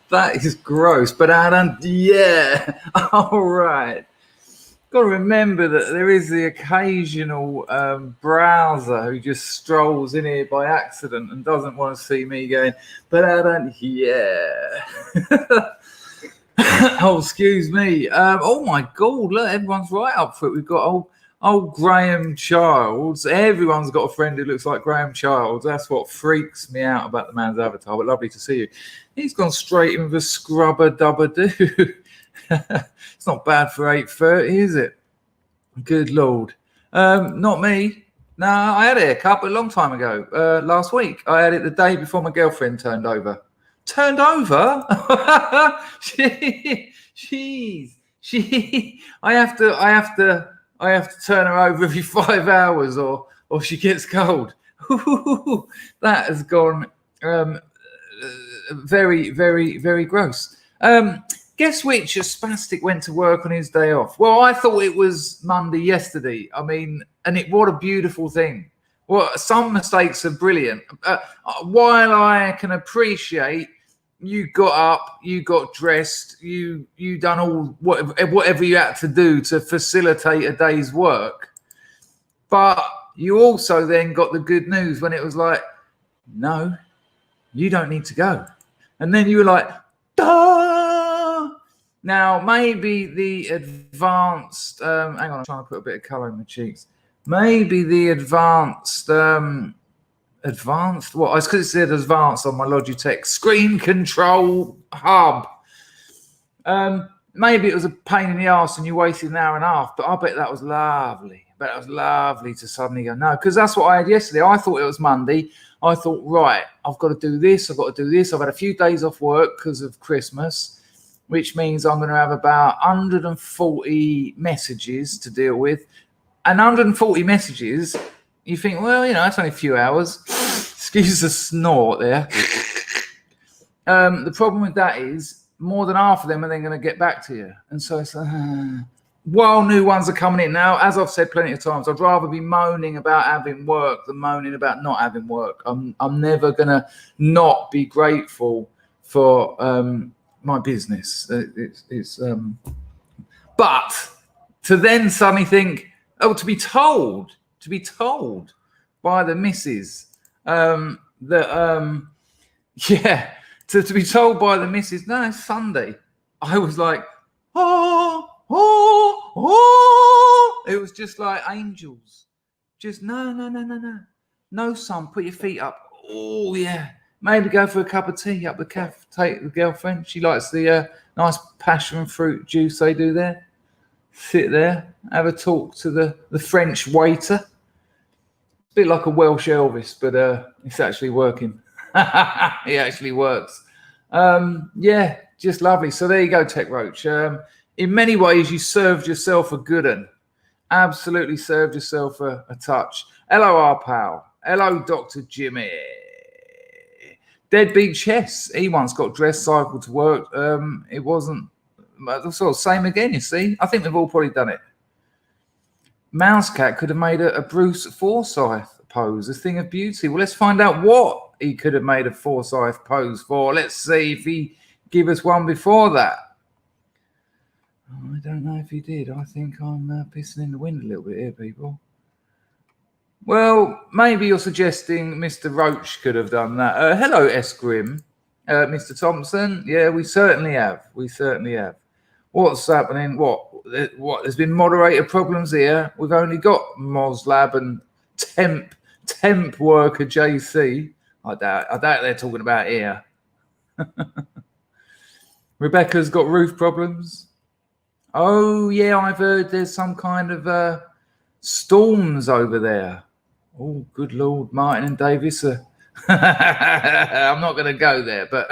That is gross, but Adam, yeah, all right. Got to remember that there is the occasional browser who just strolls in here by accident and doesn't want to see me going, but Adam, yeah. Oh, excuse me. Oh my God! Look, everyone's right up for it. We've got old Graham Childs. Everyone's got a friend who looks like Graham Childs. That's what freaks me out about the man's avatar. But lovely to see you. He's gone straight in with a scrubber dubber do. It's not bad for 8:30, is it? Good Lord. Not me. No, I had it a long time ago. Last week, I had it the day before my girlfriend turned over. Turned over? I have to turn her over every 5 hours or she gets cold. That has gone very, very, very gross. Guess which spastic went to work on his day off? Well, I thought it was Monday yesterday. I mean, what a beautiful thing. Well, some mistakes are brilliant. While I can appreciate you got up, you got dressed, you done all whatever you had to do to facilitate a day's work. But you also then got the good news when it was like, no, you don't need to go. And then you were like, duh! Now, maybe the advanced, hang on, I'm trying to put a bit of colour in my cheeks. Maybe the advanced, what? It's because it said advanced on my Logitech screen control hub. Maybe it was a pain in the arse and you wasted an hour and a half, but I bet that was lovely. But it was lovely to suddenly go, no, because that's what I had yesterday. I thought it was Monday. I thought, right, I've got to do this. I've got to do this. I've had a few days off work because of Christmas, which means I'm going to have about 140 messages to deal with. And 140 messages, you think, well, it's only a few hours. Excuse the snort there. The problem with that is more than half of them are then going to get back to you. And so it's while new ones are coming in. Now, as I've said plenty of times, I'd rather be moaning about having work than moaning about not having work. I'm never going to not be grateful for my business. But to then suddenly think, to be told by the missus to be told by the missus, no, it's Sunday. I was like, oh. It was just like angels. Just no, son, put your feet up. Oh yeah, maybe go for a cup of tea up the cafe. Take the girlfriend. She likes the nice passion fruit juice they do there. Sit there, have a talk to the French waiter. A bit like a Welsh Elvis, but it's actually working. It actually works. Just lovely. So there you go, Tech Roach. In many ways, you served yourself a good one. Absolutely served yourself a touch. Hello, our pal. Hello, Dr. Jimmy. Deadbeat Chess. He once got dressed, cycled to work. It wasn't sort of same again, you see. I think we've all probably done it. Mousecat could have made a Bruce Forsyth pose, a thing of beauty. Well, let's find out what he could have made a Forsyth pose for. Let's see if he give us one before that. I don't know if he did. I think I'm pissing in the wind a little bit here, people. Well, maybe you're suggesting Mr. Roach could have done that. Hello, S. Grim. Mr. Thompson. Yeah, we certainly have. What's happening? What? There's been moderator problems here. We've only got Moslab and temp worker JC. I doubt they're talking about here. Rebecca's got roof problems. Oh, yeah, I've heard there's some kind of storms over there. Oh, good Lord, Martin and Davis. I'm not going to go there, but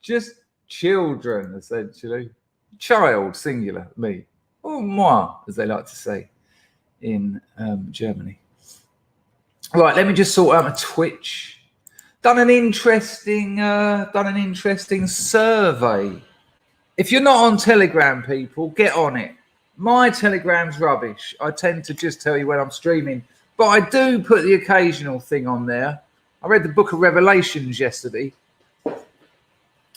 just children, essentially. Child, singular, me. Or moi, as they like to say in Germany. Right, let me just sort out my Twitch. Done an interesting survey. If you're not on Telegram, people, get on it. My Telegram's rubbish. I tend to just tell you when I'm streaming, But I do put the occasional thing on there. I read the book of Revelations yesterday.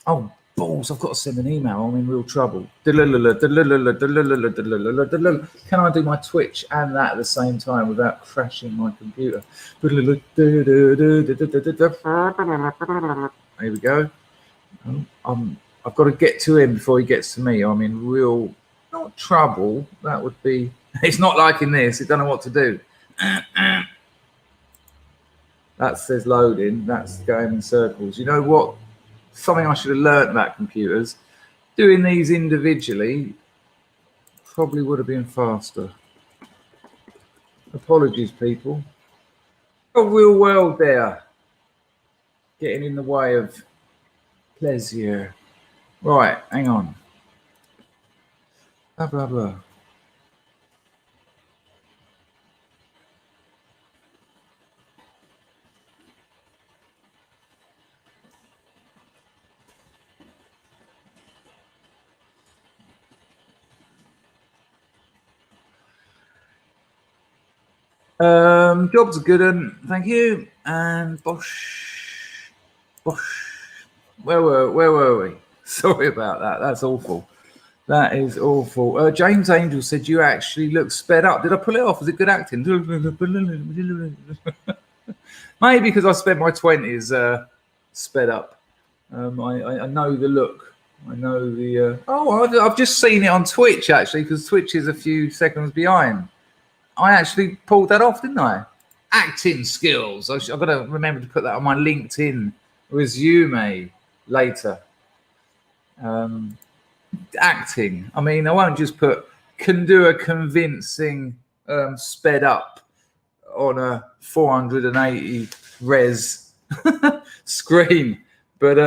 Oh, balls, I've got to send an email. I'm in real trouble. Can I do my Twitch and that at the same time without crashing my computer? Here we go. I've got to get to him before he gets to me. I'm in real, not trouble. That would be, it's not liking this. It don't know what to do. That says loading. That's going in circles. You know what? Something I should have learned about computers. Doing these individually probably would have been faster. Apologies, people. A real world there. Getting in the way of pleasure. Right, hang on. Blah, blah, blah. Job's a good one, thank you. And Bosh. Where were we? Sorry about that. That's awful. That is awful. James Angel said you actually look sped up. Did I pull it off? Was it good acting? Maybe because I spent my 20s sped up. I know the look. I know the. I've just seen it on Twitch actually, because Twitch is a few seconds behind. I actually pulled that off, didn't I? Acting skills. I've got to remember to put that on my LinkedIn resume later. Acting. I mean, I won't just put can do a convincing sped up on a 480 res screen, but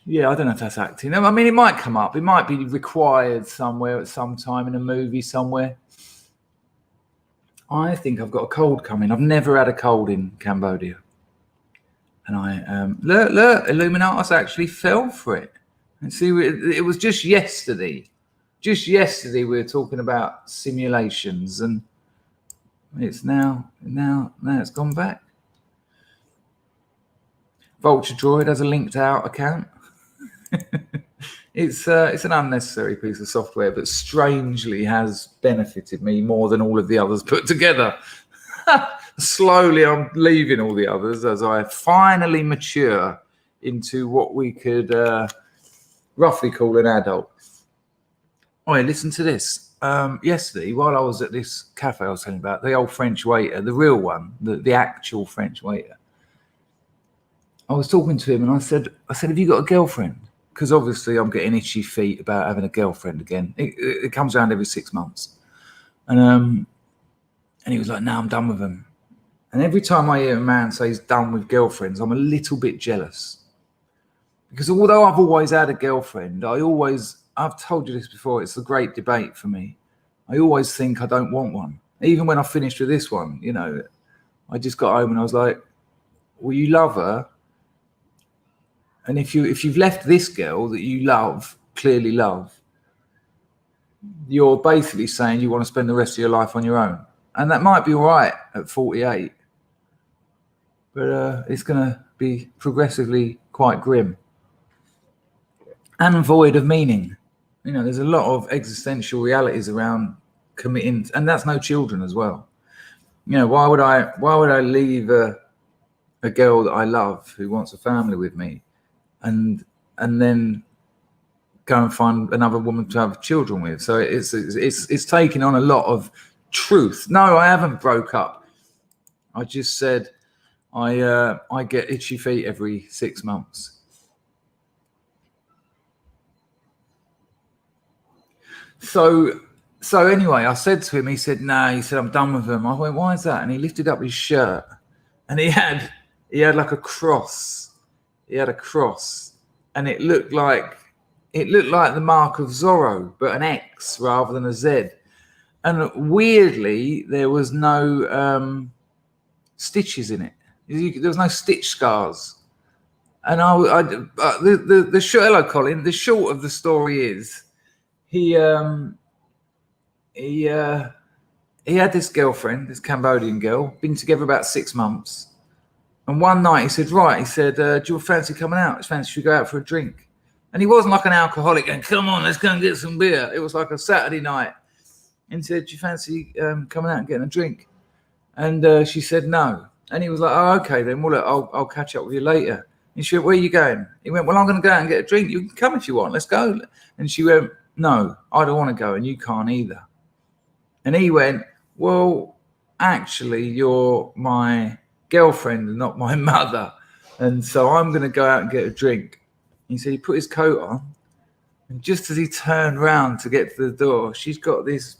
yeah, I don't know if that's acting. I mean, it might come up. It might be required somewhere at some time in a movie somewhere. I think I've got a cold coming. I've never had a cold in Cambodia. And I, look, Illuminatus actually fell for it. And see, it was just yesterday. Just yesterday we were talking about simulations, and it's now it's gone back. Vulture Droid has a linked out account. It's an unnecessary piece of software, but strangely has benefited me more than all of the others put together. Slowly, I'm leaving all the others as I finally mature into what we could roughly call an adult. Oh, yeah, listen to this. Yesterday, while I was at this cafe I was telling you about, the old French waiter, the real one, the actual French waiter, I was talking to him and I said, have you got a girlfriend? Because obviously I'm getting itchy feet about having a girlfriend again. It comes around every 6 months. And he was like, no, I'm done with them. And every time I hear a man say he's done with girlfriends, I'm a little bit jealous. Because although I've always had a girlfriend, I've told you this before, it's a great debate for me. I always think I don't want one. Even when I finished with this one, you know, I just got home and I was like, well, you love her. And if you've left this girl that you love, clearly love, you're basically saying you want to spend the rest of your life on your own. And that might be all right at 48, but it's going to be progressively quite grim and void of meaning. You know, there's a lot of existential realities around committing, and that's no children as well. You know, why would I leave a girl that I love who wants a family with me, and then go and find another woman to have children with? So it's taking on a lot of truth. No, I haven't broke up. I just said I get itchy feet every 6 months. So anyway, I said to him, he said, no, he said, I'm done with them. I went, why is that? And he lifted up his shirt and he had like a cross. He had a cross and it looked like the mark of Zorro, but an X rather than a Z. And weirdly, there was no stitches in it. There was no stitch scars. And the short, hello, Colin. The short of the story is he he had this girlfriend, this Cambodian girl, been together about 6 months. And one night he said, right, he said, do you fancy coming out? Fancy should we go out for a drink? And he wasn't like an alcoholic and come on, let's go and get some beer. It was like a Saturday night. And he said, do you fancy coming out and getting a drink? And she said no. And he was like, oh, okay then. Well, look, I'll catch up with you later. And she went, where are you going? He went, well, I'm going to go out and get a drink. You can come if you want. Let's go. And she went, no, I don't want to go and you can't either. And he went, well, actually, you're my girlfriend and not my mother. And so I'm going to go out and get a drink. He said he put his coat on. And just as he turned round to get to the door, she's got this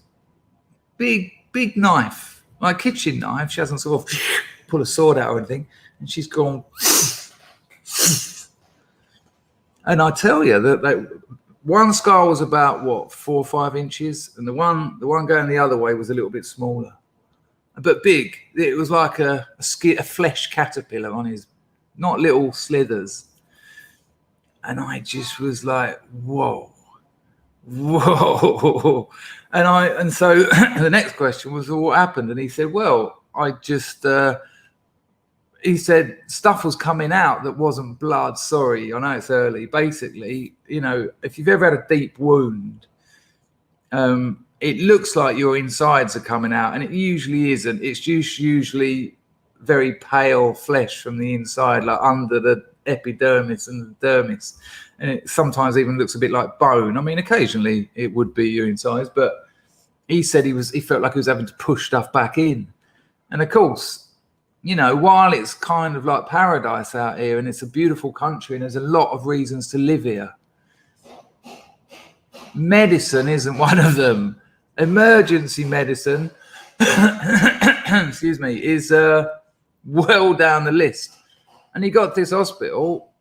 big knife, like a kitchen knife. She hasn't sort of pulled a sword out or anything. And she's gone. And I tell you that one scar was about, 4 or 5 inches. And the one going the other way was a little bit smaller. But big. It was like a flesh caterpillar on his, not little slithers. And I just was like, whoa. And so the next question was, well, what happened? And he said, well, I just, he said stuff was coming out that wasn't blood. Sorry, I know it's early. Basically, if you've ever had a deep wound, it looks like your insides are coming out, and it usually isn't. It's just usually very pale flesh from the inside, like under the epidermis and the dermis. And it sometimes even looks a bit like bone. I mean, occasionally it would be your insides, but he said he felt like he was having to push stuff back in. And of course, while it's kind of like paradise out here and it's a beautiful country and there's a lot of reasons to live here, medicine isn't one of them. Emergency medicine, excuse me, is well down the list. And he got to this hospital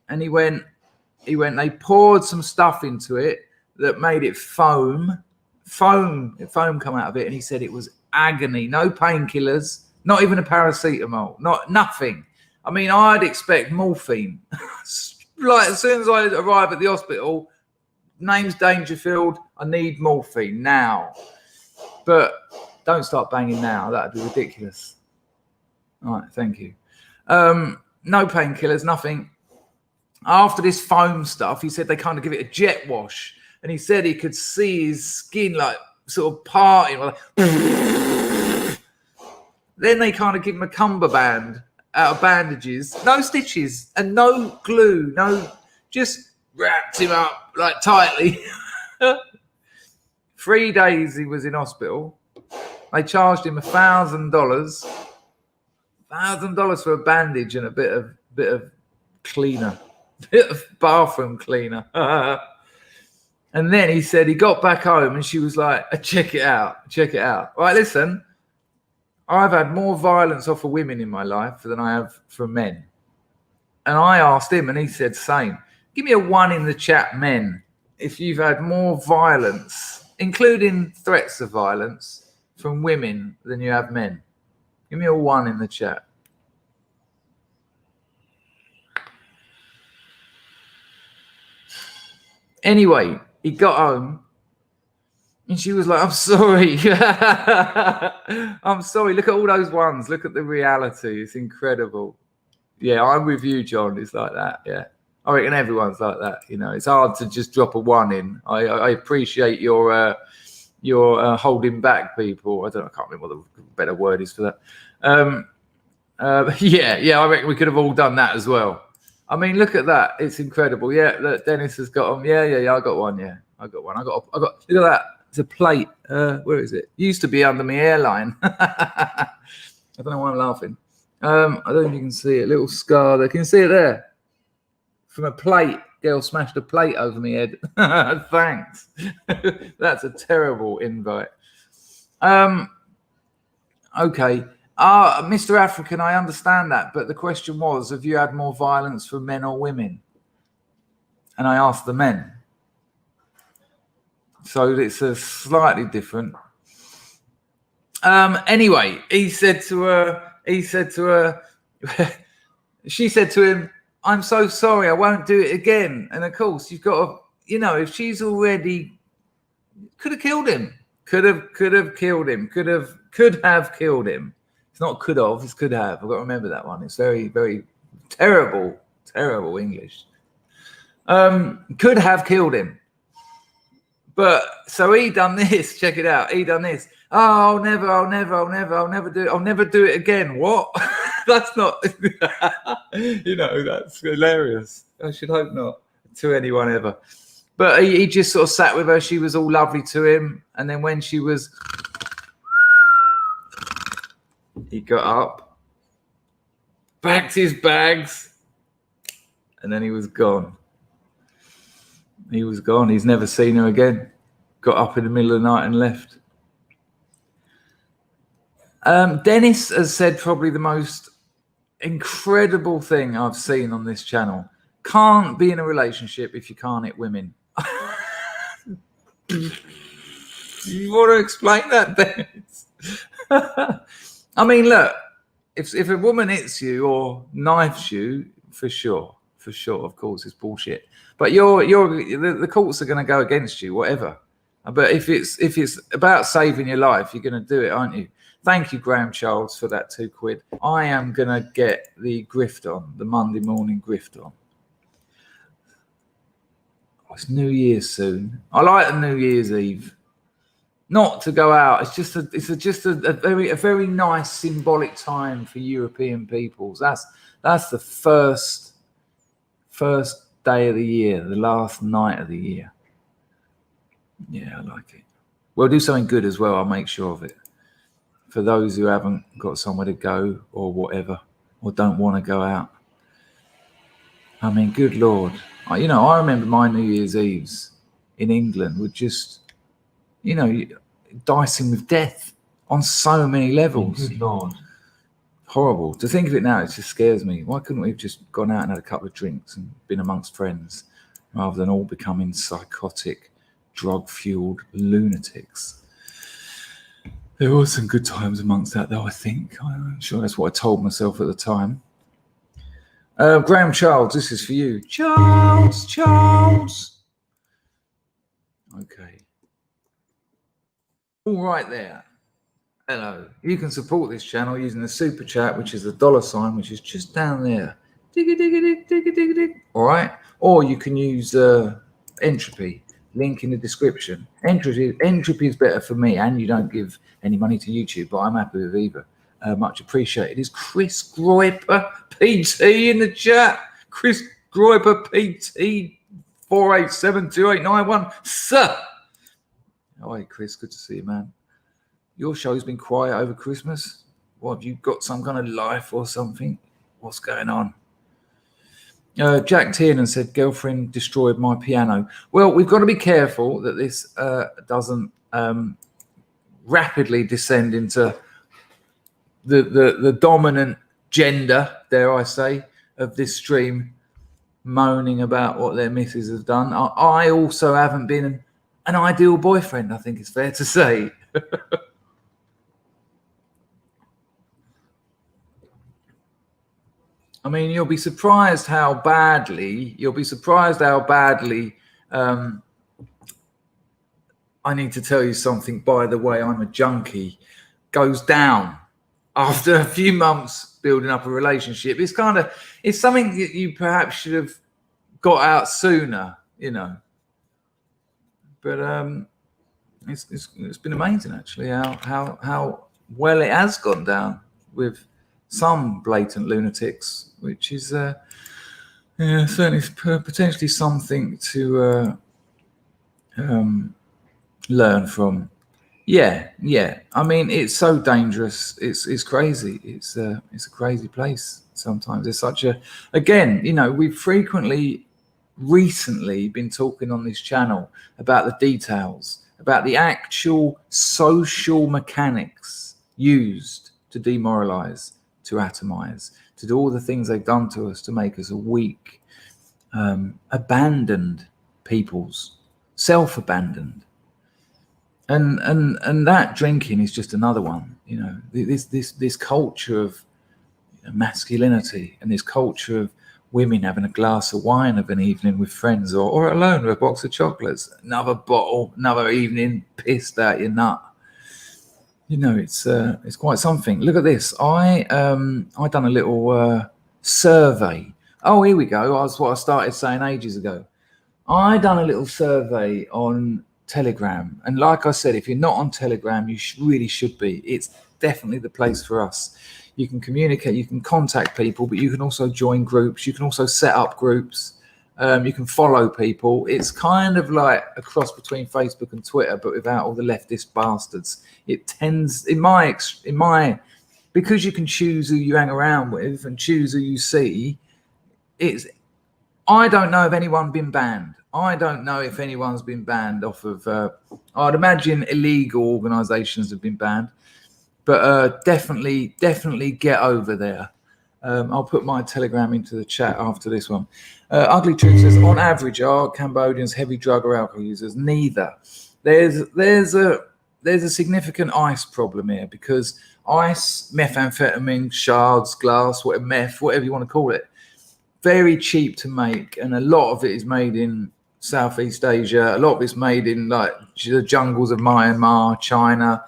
and he went, they poured some stuff into it that made it foam come out of it. And he said it was agony, no painkillers, not even a paracetamol, nothing. I mean, I'd expect morphine. Like as soon as I arrive at the hospital, name's Dangerfield, I need morphine now. But don't start banging now, that'd be ridiculous. All right, thank you. No painkillers, nothing. After this foam stuff, he said they kind of give it a jet wash. And he said he could see his skin like sort of parting. Like then they kind of give him a cummerbund out of bandages, no stitches and no glue, just wrapped him up like tightly. 3 days he was in hospital. They charged him $1,000 for a bandage and a bit of cleaner, bit of bathroom cleaner. And then he said he got back home and she was like, check it out. All right, listen, I've had more violence off of women in my life than I have from men. And I asked him and he said same. Give me a 1 in the chat, men, if you've had more violence, including threats of violence, from women than you have men. Give me a 1 in the chat. Anyway, he got home and she was like, I'm sorry. I'm sorry. Look at all those ones. Look at the reality. It's incredible. Yeah, I'm with you, John. It's like that. Yeah. I reckon everyone's like that. It's hard to just drop a 1 in. I appreciate your holding back people. I can't remember what the better word is for that. Yeah, I reckon we could have all done that as well. I mean, look at that. It's incredible. Yeah, look, Dennis has got them. Yeah, I got one. Yeah, I got one. I got, look at that. It's a plate. Where is it? Used to be under my hairline. I don't know why I'm laughing. I don't know if you can see it. A little scar there. Can you see it there? From a plate. Girl smashed a plate over my head. Thanks. That's a terrible invite. Okay. Mr. African, I understand that, but the question was, have you had more violence from men or women? And I asked the men. So it's a slightly different. Anyway, he said to her, she said to him, I'm so sorry, I won't do it again. And of course, you've got to, if she's already, could have killed him, could have killed him, could have Could have killed him. It's not could have, it's could have. I've got to remember that one. It's very, very terrible English. Could have killed him. But so he done this. Check it out. He done this. Oh, I'll never do it. I'll never do it again. What? That's not, that's hilarious. I should hope not to anyone ever. But he just sort of sat with her. She was all lovely to him. And then when she was, he got up, packed his bags, and then he was gone. He was gone. He's never seen her again. Got up in the middle of the night and left. Dennis has said probably the most incredible thing I've seen on this channel. Can't be in a relationship if you can't hit women. You want to explain that, Dennis? I mean, look, if a woman hits you or knifes you, for sure, of course, it's bullshit. But the courts are going to go against you, whatever. But if it's about saving your life, you're going to do it, aren't you? Thank you, Graham Charles, for that £2. I am going to get the grift on, the Monday morning grift on. Oh, it's New Year's soon. I like the New Year's Eve. Not to go out. It's just a very nice symbolic time for European peoples. That's the first day of the year, the last night of the year. Yeah, I like it. We'll do something good as well. I'll make sure of it. For those who haven't got somewhere to go or whatever, or don't want to go out. I mean, good Lord. I remember my New Year's Eves in England were just, dicing with death on so many levels. Good Lord. Horrible. To think of it now, it just scares me. Why couldn't we have just gone out and had a couple of drinks and been amongst friends rather than all becoming psychotic, drug-fueled lunatics? There were some good times amongst that, though, I think. I'm sure that's what I told myself at the time. Graham Charles, this is for you. Charles. Okay. All right there. Hello. You can support this channel using the super chat, which is the $, which is just down there. Dig. All right. Or you can use Entropy. Link in the description. Entropy is better for me, and you don't give any money to YouTube, but I'm happy with either. Much appreciated. Is Chris Groiper PT in the chat? Chris Groiper PT 4872891. Sir. Hi, Chris. Good to see you, man. Your show's been quiet over Christmas. What, have you got some kind of life or something? What's going on? Jack Tiernan said, girlfriend destroyed my piano. Well, we've got to be careful that this doesn't rapidly descend into the dominant gender, dare I say, of this stream, moaning about what their missus have done. I also haven't been an ideal boyfriend, I think it's fair to say. I mean, you'll be surprised how badly I need to tell you something, by the way, I'm a junkie, goes down after a few months building up a relationship. It's something that you perhaps should have got out sooner, But it's been amazing, actually, how well it has gone down with some blatant lunatics, which is certainly potentially something to learn from. Yeah. I mean, it's so dangerous. It's crazy. It's a crazy place sometimes. It's such a, again, we've recently been talking on this channel about the details, about the actual social mechanics used to demoralize, to atomize, to do all the things they've done to us to make us a weak, abandoned peoples, self-abandoned. And that drinking is just another one. This culture of masculinity and this culture of women having a glass of wine of an evening with friends or alone with a box of chocolates, another bottle, another evening pissed out your nut. it's quite something. Look at this. I done a little survey. Oh, here we go. That's what I started saying ages ago. I done a little survey on Telegram, and like I said, if you're not on Telegram, you really should be. It's definitely the place for us. You can communicate, you can contact people, but you can also join groups. You can also set up groups. You can follow people. It's kind of like a cross between Facebook and Twitter, but without all the leftist bastards. It tends, because you can choose who you hang around with and choose who you see. I don't know if anyone been banned. I don't know if anyone's been banned off of. I'd imagine illegal organisations have been banned, but definitely get over there. I'll put my Telegram into the chat after this one. Ugly Truth says, on average, are Cambodians heavy drug or alcohol users? Neither. There's a significant ice problem here, because ice, methamphetamine, shards, glass, whatever you want to call it, very cheap to make, and a lot of it is made in Southeast Asia. A lot of it's made in like the jungles of Myanmar, China.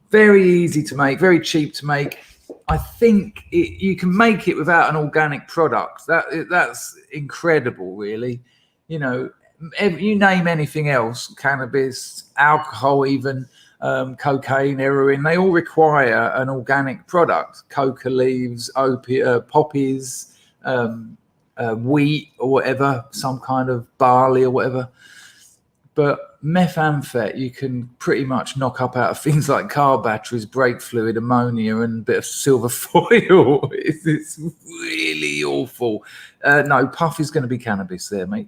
Very easy to make, very cheap to make. I think you can make it without an organic product. That's incredible, really. You name anything else, cannabis, alcohol, even cocaine, heroin, they all require an organic product. Coca leaves, poppies, wheat or whatever, some kind of barley or whatever. But methamphet you can pretty much knock up out of things like car batteries, brake fluid, ammonia, and a bit of silver foil. It's really awful. No, puff is going to be cannabis there, mate.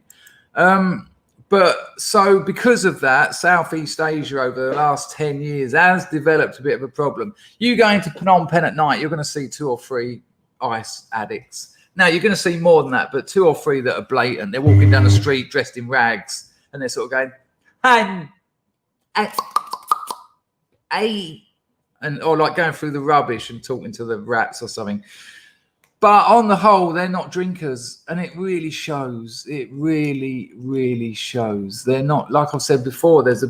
But so because of that, Southeast Asia over the last 10 years has developed a bit of a problem. You go into Phnom Penh at night, you're going to see 2 or 3 ice addicts. Now, you're going to see more than that, but 2 or 3 that are blatant. They're walking down the street dressed in rags, and they're sort of going, or like going through the rubbish and talking to the rats or something. But on the whole, they're not drinkers, and it really shows. It really, really shows. They're not, like I've said before, there's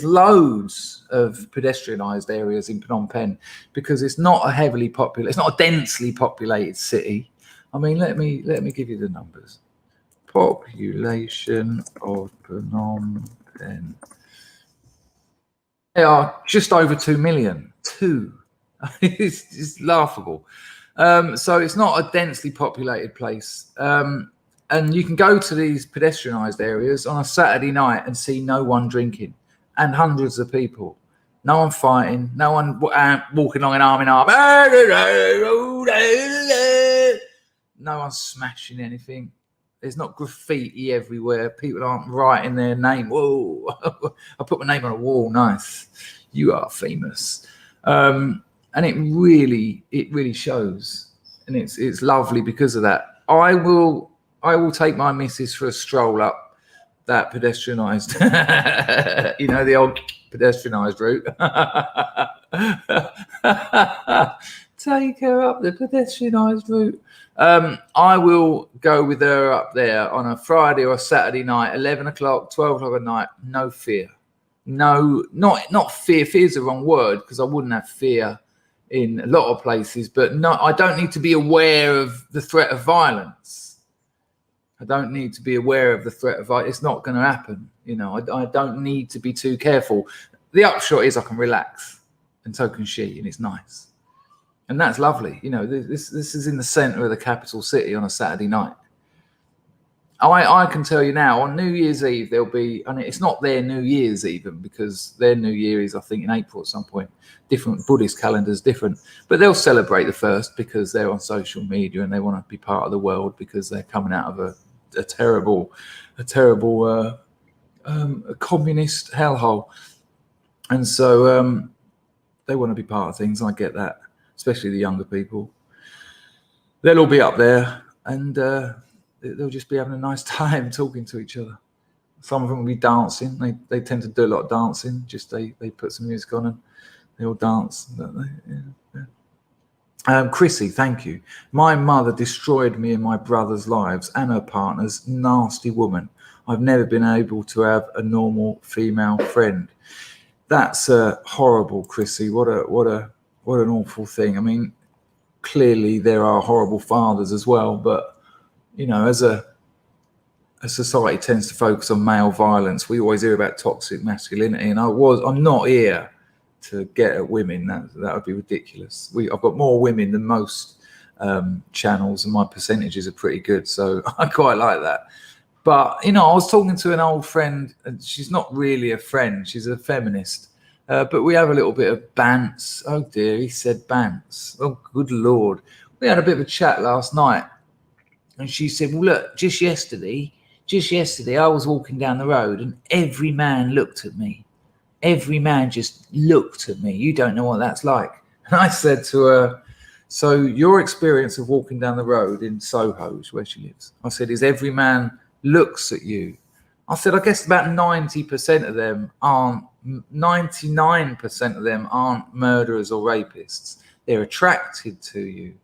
loads of pedestrianised areas in Phnom Penh because it's not a heavily populated, it's not a densely populated city. I mean, let me give you the numbers. Population of Phnom Penh. They are just over 2 million. 2. It's just laughable. So it's not a densely populated place. And you can go to these pedestrianised areas on a Saturday night and see no one drinking and hundreds of people. No one fighting. No one walking along an arm in arm. No one smashing anything. There's not graffiti everywhere. People aren't writing their name. Whoa, I put my name on a wall. Nice. You are famous. And it really shows. And it's lovely because of that. I will take my missus for a stroll up that pedestrianised, the old pedestrianised route. Take her up the pedestrianised route. I will go with her up there on a Friday or a Saturday night, 11 o'clock, 12 o'clock at night. No fear. No, not fear. Fear is the wrong word, because I wouldn't have fear in a lot of places. But no, I don't need to be aware of the threat of violence. I don't need to be aware of the threat of violence. It's not going to happen. I don't need to be too careful. The upshot is I can relax, and so can she, and it's nice. And that's lovely. This is in the centre of the capital city on a Saturday night. I can tell you now, on New Year's Eve, there'll be, and it's not their New Year's even, because their New Year is, I think, in April at some point. Different Buddhist calendars, different. But they'll celebrate the first because they're on social media and they want to be part of the world because they're coming out of a terrible communist hellhole. And so they want to be part of things. I get that. Especially the younger people. They'll all be up there and they'll just be having a nice time talking to each other. Some of them will be dancing. They tend to do a lot of dancing. Just they put some music on and they all dance. Yeah. Chrissy, thank you. My mother destroyed me and my brother's lives and her partner's. Nasty woman. I've never been able to have a normal female friend. That's horrible, Chrissy. What an awful thing. I mean, clearly there are horrible fathers as well, but you know, as a society tends to focus on male violence, we always hear about toxic masculinity, and I'm not here to get at women. That would be ridiculous. I've got more women than most channels, and my percentages are pretty good, so I quite like that. But you know, I was talking to an old friend, and she's not really a friend, she's a feminist, but we have a little bit of bants. Oh dear, he said bants. Oh good lord. We had a bit of a chat last night, and she said, well look, just yesterday I was walking down the road and every man looked at me. Every man just looked at me. You don't know what that's like. And I said to her, so your experience of walking down the road in Soho, where she lives, I said, is every man looks at you? I said, I guess about 90% of them aren't, 99% of them aren't murderers or rapists. They're attracted to you.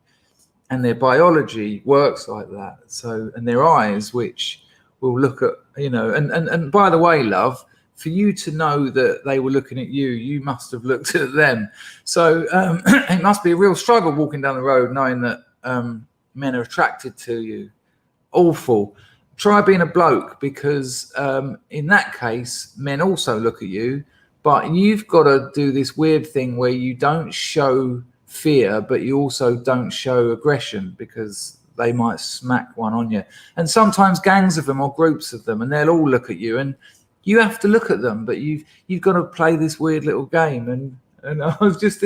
And their biology works like that. So, and their eyes, which will look at, you know, and by the way, love, for you to know that they were looking at you, you must have looked at them. So it must be a real struggle walking down the road knowing that men are attracted to you. Awful. Try being a bloke, because in that case, men also look at you, but you've got to do this weird thing where you don't show fear, but you also don't show aggression, because they might smack one on you. And sometimes gangs of them or groups of them, and they'll all look at you, and you have to look at them, but you've got to play this weird little game. And I was just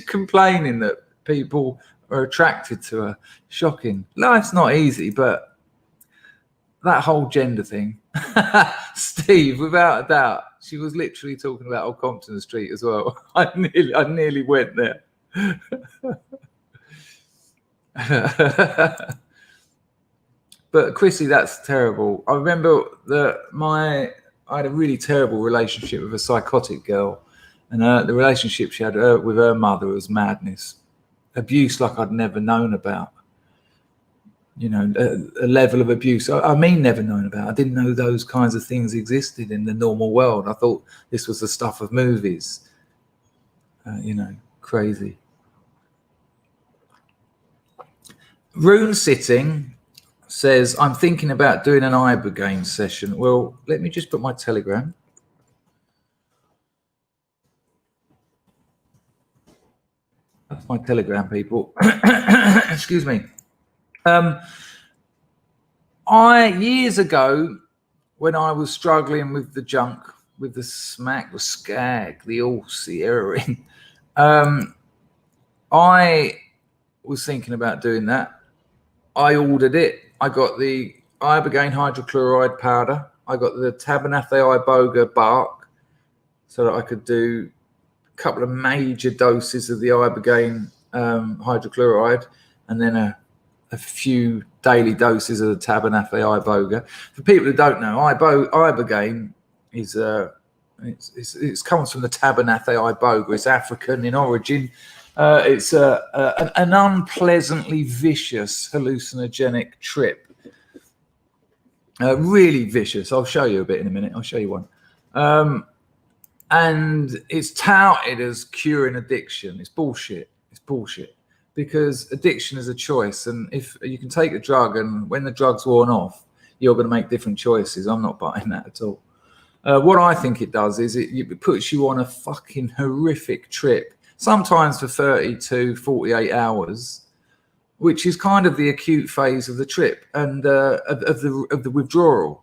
complaining that people are attracted to her. Shocking. Life's not easy, but that whole gender thing, Steve, without a doubt, she was literally talking about Old Compton Street as well. I nearly went there. But Chrissy, that's terrible. I remember that I had a really terrible relationship with a psychotic girl, and the relationship she had with her mother was madness, abuse like I'd never known about. You know, a level of abuse I mean never known about. I didn't know those kinds of things existed in the normal world. I thought this was the stuff of movies. You know, crazy. Rune Sitting says, I'm thinking about doing an Ibogaine session. Well, let me just put my Telegram. That's my Telegram, people. Excuse me. Years ago, when I was struggling with the junk, with the smack, the skag, the horse, the heroin, I was thinking about doing that. I ordered it. I got the Ibogaine hydrochloride powder. I got the Tabernacle iboga bark, so that I could do a couple of major doses of the Ibogaine hydrochloride, and then a few daily doses of the Tabernacle iboga. For people who don't know, Ibogaine is it comes from the Tabernacle iboga. It's African in origin. It's an unpleasantly vicious hallucinogenic trip. Really vicious. I'll show you a bit in a minute. I'll show you one. And it's touted as curing addiction. It's bullshit. It's bullshit. Because addiction is a choice. And if you can take a drug, and when the drug's worn off, you're going to make different choices. I'm not buying that at all. What I think it does is it puts you on a fucking horrific trip, sometimes for 30 to 48 hours, which is kind of the acute phase of the trip and of the withdrawal.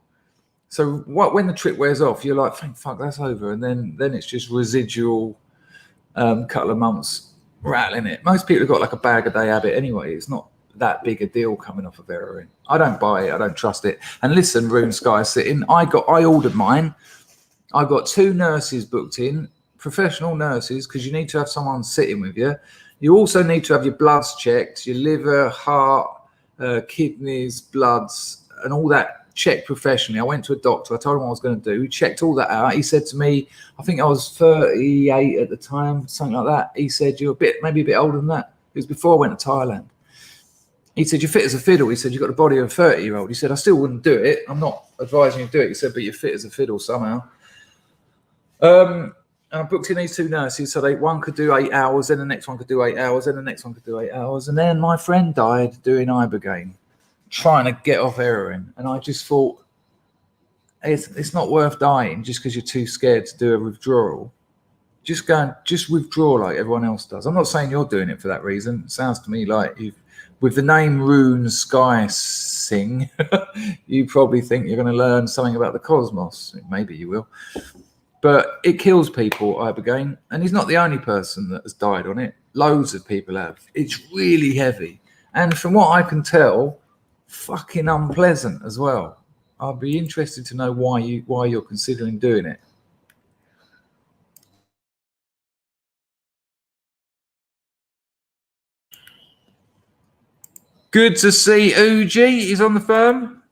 So when the trip wears off, you're like, thank fuck, that's over. And then it's just residual couple of months rattling it. Most people have got like a bag a day habit anyway. It's not that big a deal coming off of heroin. I don't buy it. I don't trust it. And listen, Rune Sky Sitting, I ordered mine. I got 2 nurses booked in, professional nurses, because you need to have someone sitting with you. You also need to have your bloods checked, your liver, heart, kidneys, bloods, and all that checked professionally. I went to a doctor. I told him what I was going to do. He checked all that out. He said to me, I think I was 38 at the time, something like that. He said, you're maybe a bit older than that. It was before I went to Thailand. He said, you're fit as a fiddle. He said, you've got the body of a 30-year-old. He said, I still wouldn't do it. I'm not advising you to do it. He said, but you're fit as a fiddle somehow. And I booked in these two nurses, so one could do 8 hours, then the next one could do 8 hours, then the next one could do 8 hours. And then my friend died doing Ibogaine, trying to get off heroin. And I just thought, it's not worth dying just because you're too scared to do a withdrawal. Just go and just withdraw like everyone else does. I'm not saying you're doing it for that reason. It sounds to me like with the name Rune Sky Sing, you probably think you're going to learn something about the cosmos. Maybe you will. But it kills people, Ibogaine. And he's not the only person that has died on it. Loads of people have. It's really heavy. And from what I can tell, fucking unpleasant as well. I'd be interested to know why you're considering doing it. Good to see Uji is on the firm.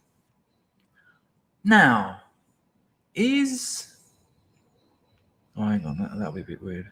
Now, oh, hang on, that'll be a bit weird.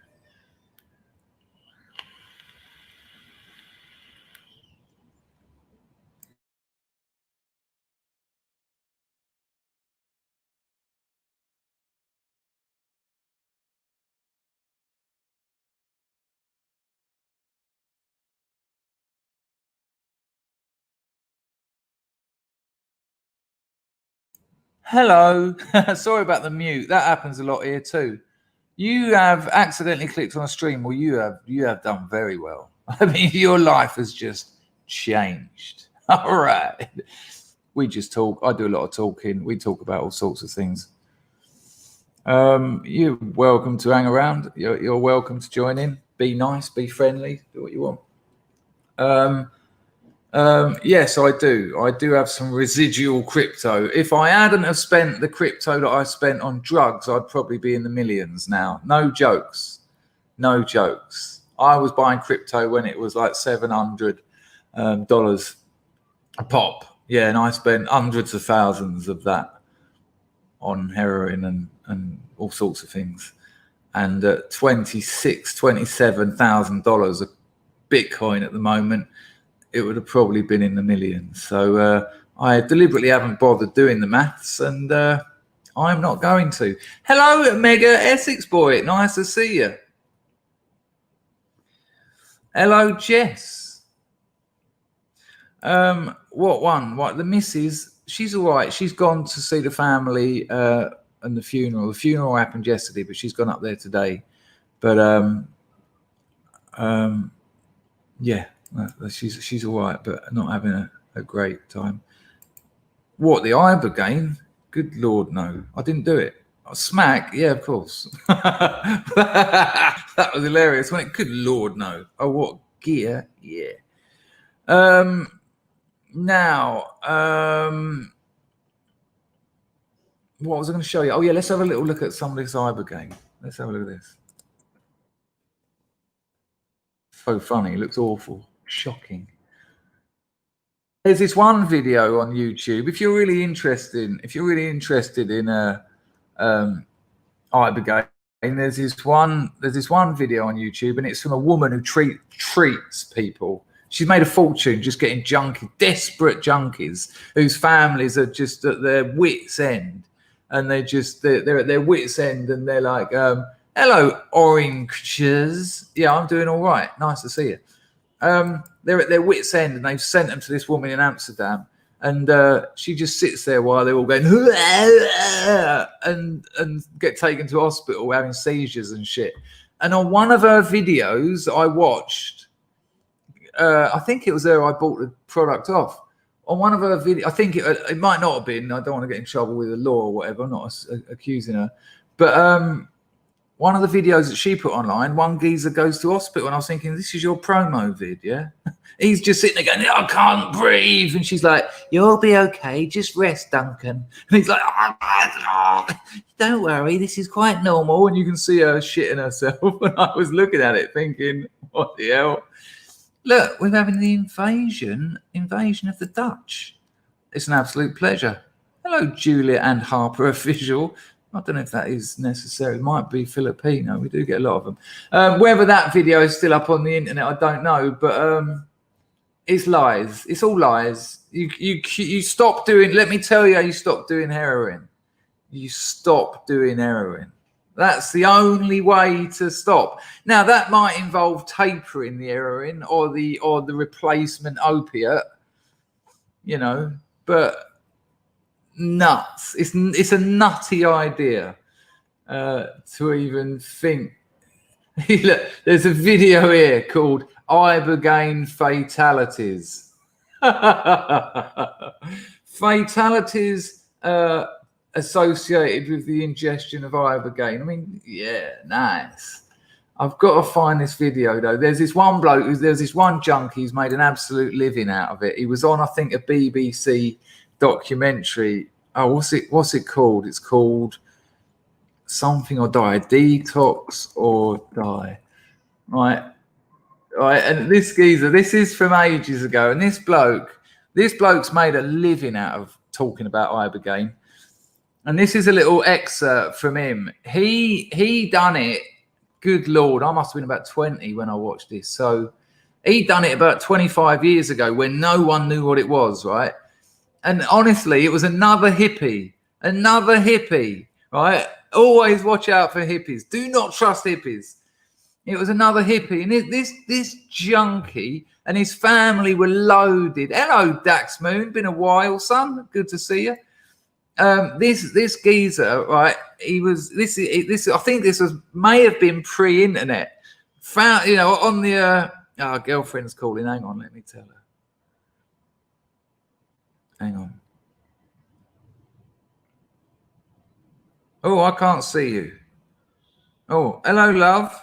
Hello. Sorry about the mute. That happens a lot here too. You have accidentally clicked on a stream, or you have done very well. I mean, your life has just changed. All right. We just talk. I do a lot of talking. We talk about all sorts of things. You're welcome to hang around. You're welcome to join in. Be nice. Be friendly. Do what you want. Yes, I do. I do have some residual crypto. If I hadn't have spent the crypto that I spent on drugs, I'd probably be in the millions now. No jokes. No jokes. I was buying crypto when it was like $700 a pop. Yeah, and I spent hundreds of thousands of that on heroin and all sorts of things. And at $27,000 a Bitcoin at the moment, it would have probably been in the millions. So I deliberately haven't bothered doing the maths, and I'm not going to. Hello, Mega Essex Boy. Nice to see you. Hello, Jess. What one? What, the missus? She's all right. She's gone to see the family and the funeral. The funeral happened yesterday, but she's gone up there today. But yeah. She's all right, but not having a great time. What, the Ibogaine? Good Lord, no. I didn't do it. Smack? Yeah, of course. That was hilarious, wasn't it? Good Lord, no. Oh, what, gear? Yeah. Now, what was I going to show you? Oh, yeah, let's have a little look at some of this Ibogaine. Let's have a look at this. So funny. It looks awful. Shocking. There's this one video on YouTube. If you're really interested in Ibogaine, there's this one video on YouTube, and it's from a woman who treats people. She's made a fortune just getting desperate junkies whose families are just at their wits' end, and they're at their wits' end, and they're like, "Hello, oranges. Yeah, I'm doing all right. Nice to see you." They're at their wits' end, and they've sent them to this woman in Amsterdam, and she just sits there while they're all going and get taken to hospital having seizures and shit. And on one of her videos I watched, I think it was there I bought the product off. On one of her videos, I think it might not have been. I don't want to get in trouble with the law or whatever. I'm not accusing her, but one of the videos that she put online, one geezer goes to hospital, and I was thinking, this is your promo vid, yeah? He's just sitting there going, I can't breathe. And she's like, you'll be okay. Just rest, Duncan. And he's like, don't worry. This is quite normal. And you can see her shitting herself. And I was looking at it thinking, what the hell? Look, we're having the invasion of the Dutch. It's an absolute pleasure. Hello, Julia and Harper official. I don't know if that is necessary. It might be Filipino. We do get a lot of them. Whether that video is still up on the internet, I don't know. But it's lies. It's all lies. You stop doing. Let me tell you how you stop doing heroin. You stop doing heroin. That's the only way to stop. Now, that might involve tapering the heroin or the replacement opiate, you know, but nuts. It's a nutty idea to even think. Look, there's a video here called Ibogaine Fatalities. Fatalities associated with the ingestion of Ibogaine. I mean, yeah, nice. I've got to find this video though. There's this one bloke, there's this one junkie who's made an absolute living out of it. He was on, I think, a BBC documentary. Oh, what's it called? It's called Something or Die, Detox or Die. Right. And this geezer, this is from ages ago, and this bloke's made a living out of talking about Ibogaine. And this is a little excerpt from him. He done it. Good Lord, I must have been about 20 when I watched this. So he done it about 25 years ago when no one knew what it was, right? And honestly, it was another hippie, right? Always watch out for hippies. Do not trust hippies. It was another hippie. And this junkie and his family were loaded. Hello, Dax Moon. Been a while, son. Good to see you. This geezer, right? He was this. I think this may have been pre-internet. Found, you know, on the our girlfriend's calling. Hang on, let me tell her. Hang on. Oh, I can't see you. Oh, hello, love.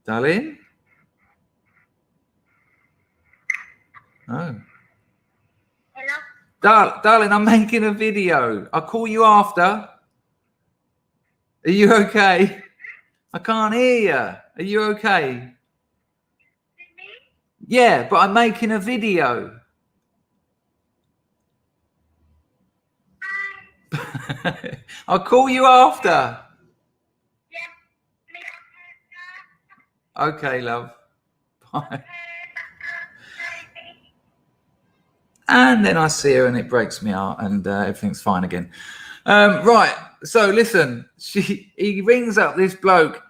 Darling. Oh. Darling, I'm making a video. I'll call you after. Are you okay? I can't hear you. Are you okay? Yeah, but I'm making a video. I'll call you after. Okay, love. Bye. And then I see her and it breaks me heart and everything's fine again. Right. So listen, he rings up this bloke.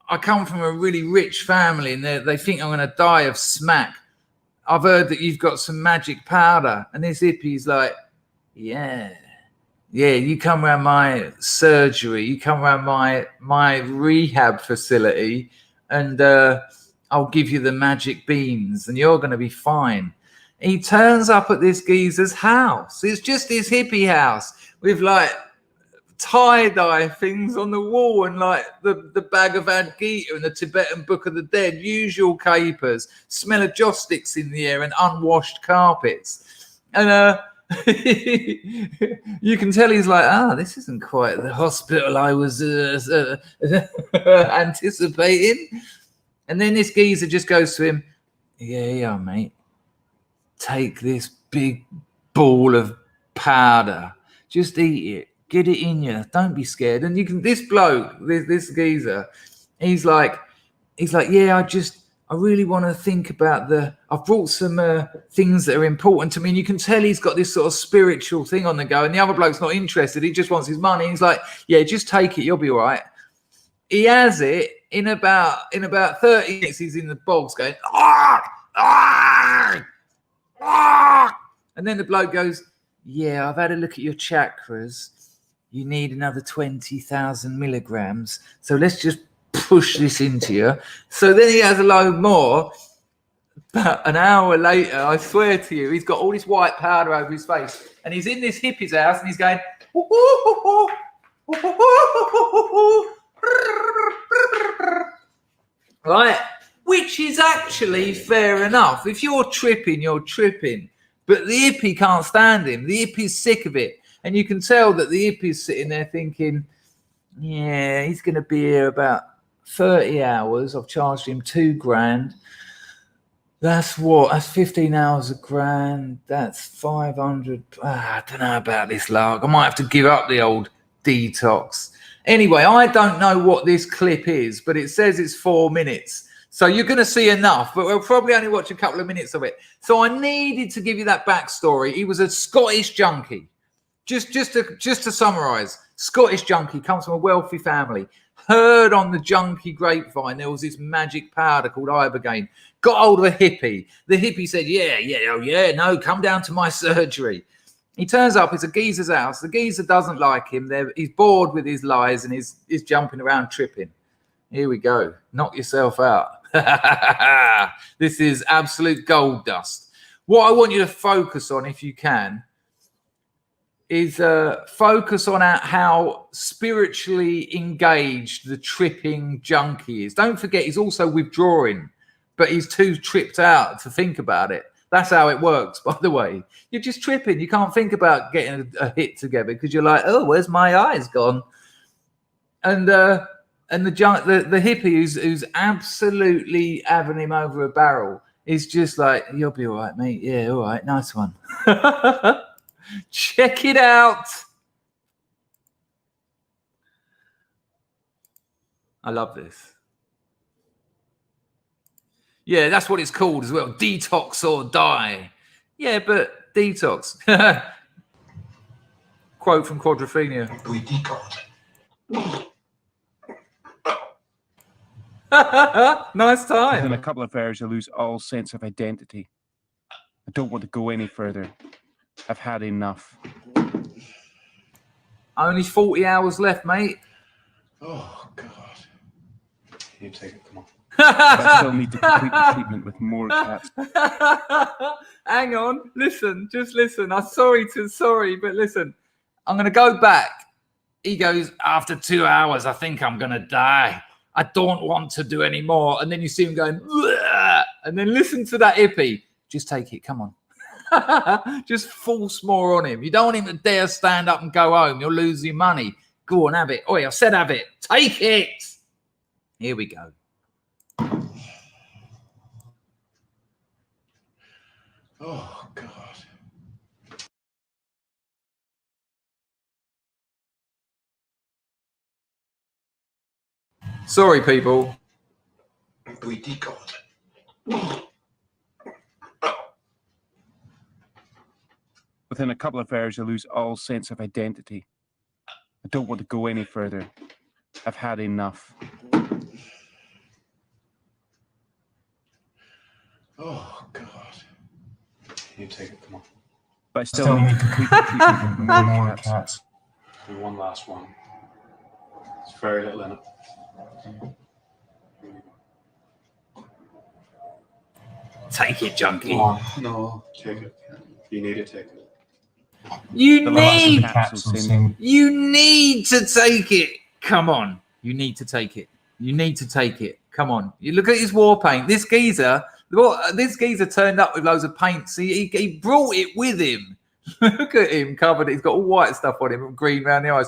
I come from a really rich family and they think I'm going to die of smack. I've heard that you've got some magic powder. And this hippie's like, yeah, you come around my surgery. You come around my rehab facility and I'll give you the magic beans and you're going to be fine. He turns up at this geezer's house. It's just his hippie house with like tie-dye things on the wall and like the Bhagavad Gita and the Tibetan Book of the Dead, usual capers, smell of joss sticks in the air and unwashed carpets. And you can tell he's like, this isn't quite the hospital I was anticipating. And then this geezer just goes to him, yeah, mate. Take this big ball of powder. Just eat it. Get it in you. Don't be scared. And you can. This bloke, this geezer, he's like, yeah. I really want to think about I've brought some things that are important to me. And you can tell he's got this sort of spiritual thing on the go. And the other bloke's not interested. He just wants his money. He's like, yeah, just take it. You'll be all right. He has it in about 30 minutes. He's in the bogs going, and then the bloke goes, yeah, I've had a look at your chakras. You need another 20,000 milligrams. So let's just push this into you. So then he has a load more. But an hour later, I swear to you, he's got all this white powder over his face. And he's in this hippie's house and he's going, right? Which is actually fair enough. If you're tripping, you're tripping. But the hippie can't stand him. The hippie's sick of it. And you can tell that the hippie's sitting there thinking, yeah, he's going to be here about 30 hours. I've charged him $2,000. That's what? That's 15 hours $1,000. That's 500. I don't know about this lark. I might have to give up the old detox. Anyway, I don't know what this clip is, but it says it's 4 minutes. So you're going to see enough, but we'll probably only watch a couple of minutes of it. So I needed to give you that backstory. He was a Scottish junkie. Just to summarise, Scottish junkie, comes from a wealthy family. Heard on the junkie grapevine there was this magic powder called Ibogaine. Got hold of a hippie. The hippie said, no, come down to my surgery. He turns up, it's a geezer's house. The geezer doesn't like him. He's bored with his lies and he's jumping around tripping. Here we go. Knock yourself out. This is absolute gold dust. What I want you to focus on, if you can, is focus on how spiritually engaged the tripping junkie is. Don't forget, he's also withdrawing, but he's too tripped out to think about it. That's how it works, by the way. You're just tripping. You can't think about getting a hit together because you're like, oh, where's my eyes gone? And the hippie who's absolutely having him over a barrel is just like, you'll be all right, mate. Yeah, all right, nice one. Check it out. I love this. Yeah, that's what it's called as well. Detox or die. Yeah, but detox. Quote from Quadrophenia. We detox. Nice time. Within a couple of hours, I lose all sense of identity. I don't want to go any further. I've had enough. Only 40 hours left, mate. Oh, God. You take it, come on. I still need to complete the treatment with more cats. Hang on, listen, just listen. I'm sorry, but listen. I'm going to go back. He goes, after 2 hours, I think I'm going to die. I don't want to do any more. And then you see him going, bleh! And then listen to that hippie. Just take it, come on. Just force more on him. You don't want him to dare stand up and go home. You'll lose your money. Go on, have it. Oh, I said have it. Take it. Here we go. Oh, God. Sorry, people. We decode. Within a couple of hours, I lose all sense of identity. I don't want to go any further. I've had enough. Oh, God. You take it, come on. But I still need to complete the treatment with more cats. And one last one. It's very little in it. Take it, junkie. No, take it. You need to take it. You need to take it. Come on. You need to take it. You need to take it. Come on. You look at his war paint. This geezer turned up with loads of paint. See, he brought it with him. Look at him covered. He's got all white stuff on him and green around the eyes.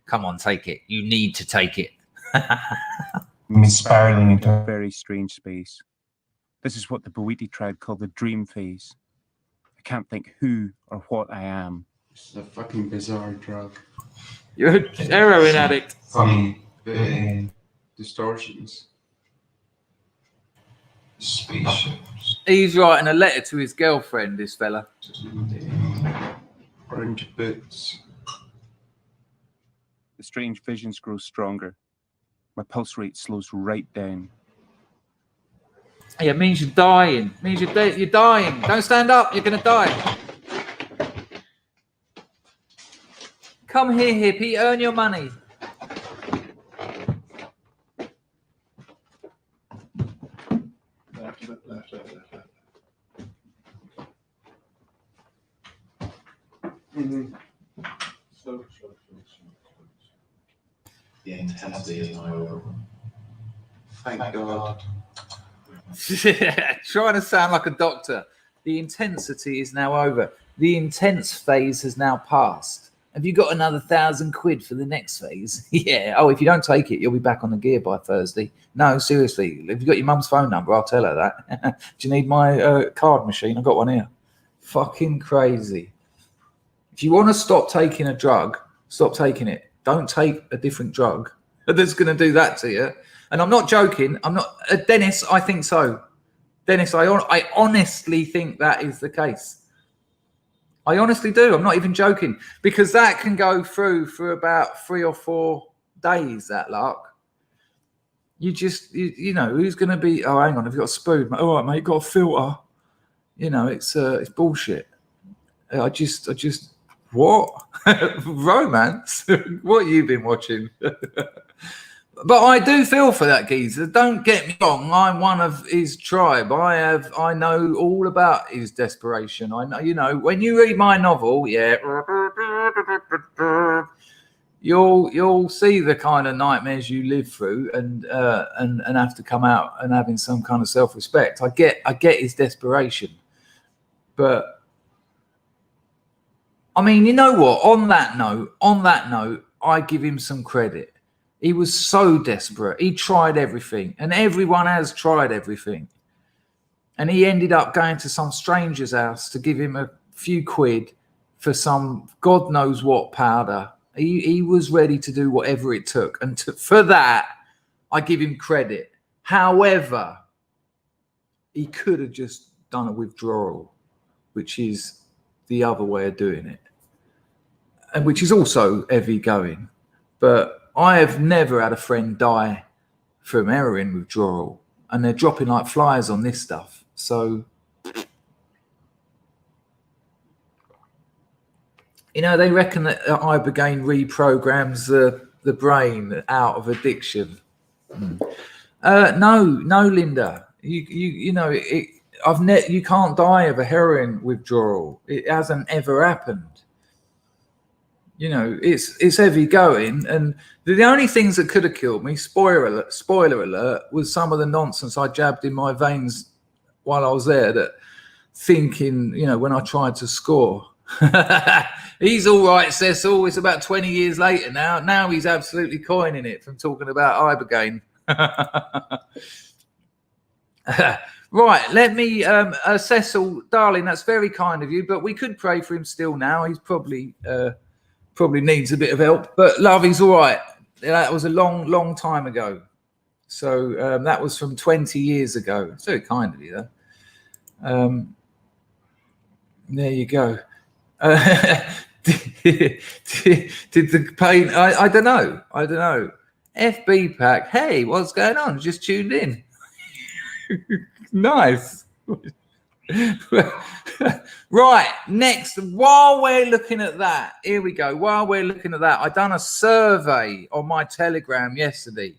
Come on, take it. You need to take it. I'm spiraling into a very strange space. This is what the Bawiti tribe call the dream phase. I can't think who or what I am. This is a fucking bizarre drug. You're a heroin addict. Funny distortions. Spaceships. He's writing a letter to his girlfriend, this fella. Orange boots. The strange visions grow stronger. My pulse rate slows right down. Yeah, it means you're dying. It means you're dying. Don't stand up. You're going to die. Come here, hippie. Earn your money. Left. Mm-hmm. Slow. The intensity is now over. Thank God. Trying to sound like a doctor. The intensity is now over. The intense phase has now passed. Have you got another £1,000 for the next phase? Yeah. Oh, if you don't take it, you'll be back on the gear by Thursday. No, seriously. If you got your mum's phone number, I'll tell her that. Do you need my card machine? I've got one here. Fucking crazy. If you want to stop taking a drug, stop taking it. Don't take a different drug that's going to do that to you. And I'm not joking. I'm not, Dennis. I think so. Dennis, I honestly think that is the case. I honestly do. I'm not even joking, because that can go through for about 3 or 4 days, that luck. You know, who's going to be, oh, hang on, have you got a spoon? All right, mate, got a filter. You know, it's bullshit. I just, what? Romance? What have you been watching? But I do feel for that geezer. Don't get me wrong. I'm one of his tribe. I know all about his desperation. I know, you know, when you read my novel, yeah, you'll see the kind of nightmares you live through, and have to come out and having some kind of self-respect. I get his desperation, but I mean, you know what? On that note, I give him some credit. He was so desperate. He tried everything, and everyone has tried everything. And he ended up going to some stranger's house to give him a few quid for some God knows what powder. He was ready to do whatever it took. And for that, I give him credit. However, he could have just done a withdrawal, which is the other way of doing it, and which is also heavy going. But I have never had a friend die from heroin withdrawal, and they're dropping like flies on this stuff. So, you know, they reckon that Ibogaine reprograms the brain out of addiction. No, Linda. You know, you can't die of a heroin withdrawal. It hasn't ever happened. You know, it's heavy going, and the only things that could have killed me, spoiler alert, was some of the nonsense I jabbed in my veins while I was there. That thinking, you know, when I tried to score, he's all right, Cecil. It's about 20 years later now. Now he's absolutely coining it from talking about Ibogaine. Right, let me, Cecil, darling, that's very kind of you, but we could pray for him still now. He's probably needs a bit of help, but love, he's all right. That was a long time ago. So that was from 20 years ago. It's very kind of you, though. There you go. Did the pain? I don't know. FB pack. Hey, what's going on? Just tuned in. Nice. Right, next, while we're looking at that, here we go. While we're looking at that, I done a survey on my Telegram yesterday.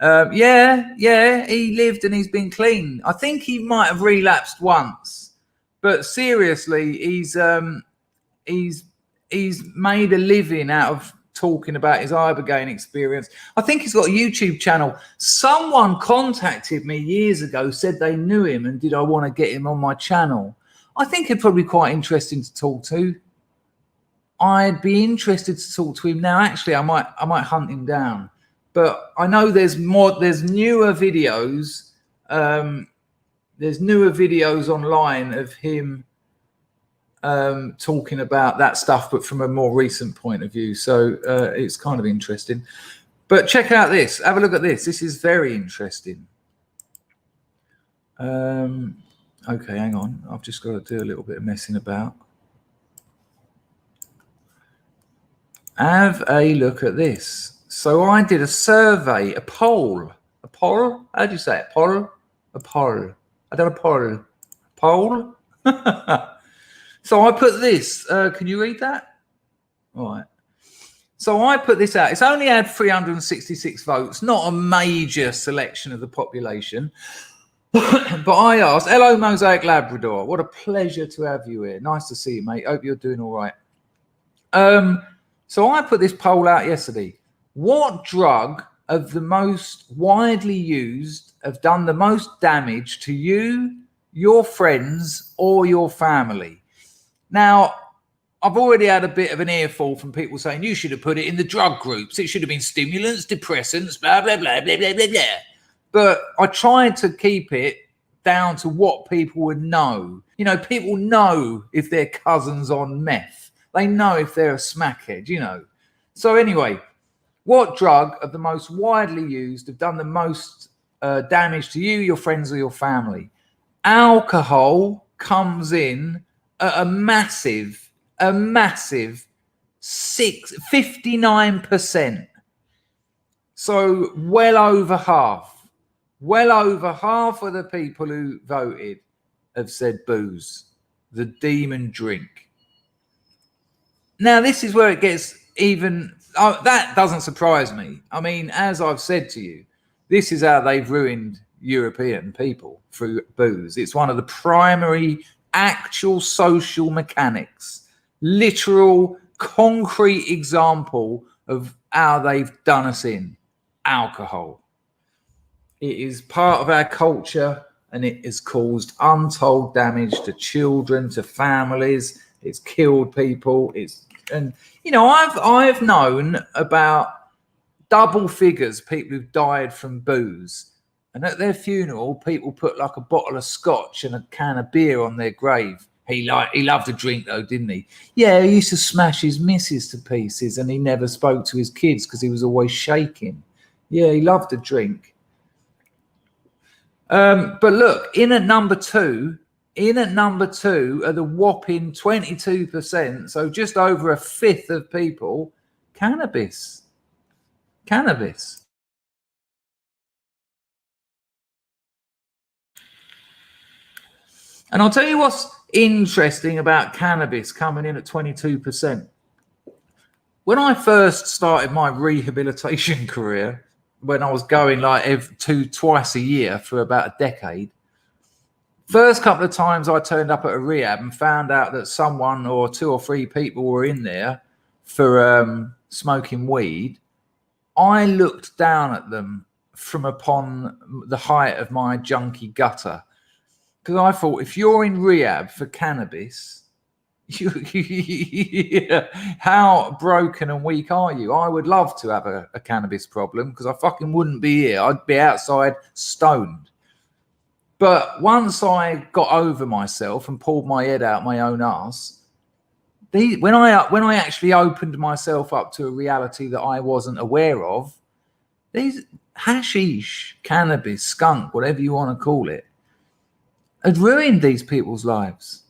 Yeah, he lived and he's been clean. I think he might have relapsed once, but seriously, he's made a living out of talking about his Ibogaine experience. I think he's got a YouTube channel. Someone contacted me years ago, said they knew him, and did I want to get him on my channel? I think it'd probably be quite interesting to talk to. I'd be interested to talk to him now. Actually, I might hunt him down. But I know there's newer videos. There's newer videos online of him talking about that stuff, but from a more recent point of view. So it's kind of interesting. But check out this. Have a look at this. This is very interesting. Okay, hang on. I've just got to do a little bit of messing about. Have a look at this. So I did a survey, a poll. How do you say it? Poll? A poll. I done a poll. Poll? So I put this. Can you read that? All right. So I put this out. It's only had 366 votes, not a major selection of the population. But I asked, hello, Mosaic Labrador. What a pleasure to have you here. Nice to see you, mate. Hope you're doing all right. So I put this poll out yesterday. What drug of the most widely used have done the most damage to you, your friends, or your family? Now, I've already had a bit of an earful from people saying you should have put it in the drug groups. It should have been stimulants, depressants, blah, blah, blah, blah, blah, blah, blah. But I tried to keep it down to what people would know. You know, people know if their cousin's on meth. They know if they're a smackhead, you know. So anyway, what drug of the most widely used have done the most damage to you, your friends, or your family? Alcohol comes in at a massive a massive 59%. So well over half of the people who voted have said booze, the demon drink. Now, this is where it gets even, that doesn't surprise me. I mean, as I've said to you, this is how they've ruined European people, through booze. It's one of the primary actual social mechanics, literal concrete example of how they've done us in. Alcohol. It is part of our culture, and it has caused untold damage to children, to families. It's killed people. And you know, I've known about double figures people who've died from booze, and at their funeral people put like a bottle of scotch and a can of beer on their grave. He loved to drink though, didn't he? Yeah, he used to smash his missus to pieces, and he never spoke to his kids because he was always shaking. Yeah, he loved to drink. But look, in at number two are the whopping 22%, so just over a fifth of people, cannabis. Cannabis. And I'll tell you what's interesting about cannabis coming in at 22%. When I first started my rehabilitation career, when I was going like twice a year for about a decade, first couple of times I turned up at a rehab and found out that someone or two or three people were in there for smoking weed, I looked down at them from upon the height of my junkie gutter, because I thought, if you're in rehab for cannabis, how broken and weak are you? I would love to have a cannabis problem, because I fucking wouldn't be here. I'd be outside stoned. But once I got over myself and pulled my head out my own ass, when I actually opened myself up to a reality that I wasn't aware of, these hashish, cannabis, skunk, whatever you want to call it, had ruined these people's lives.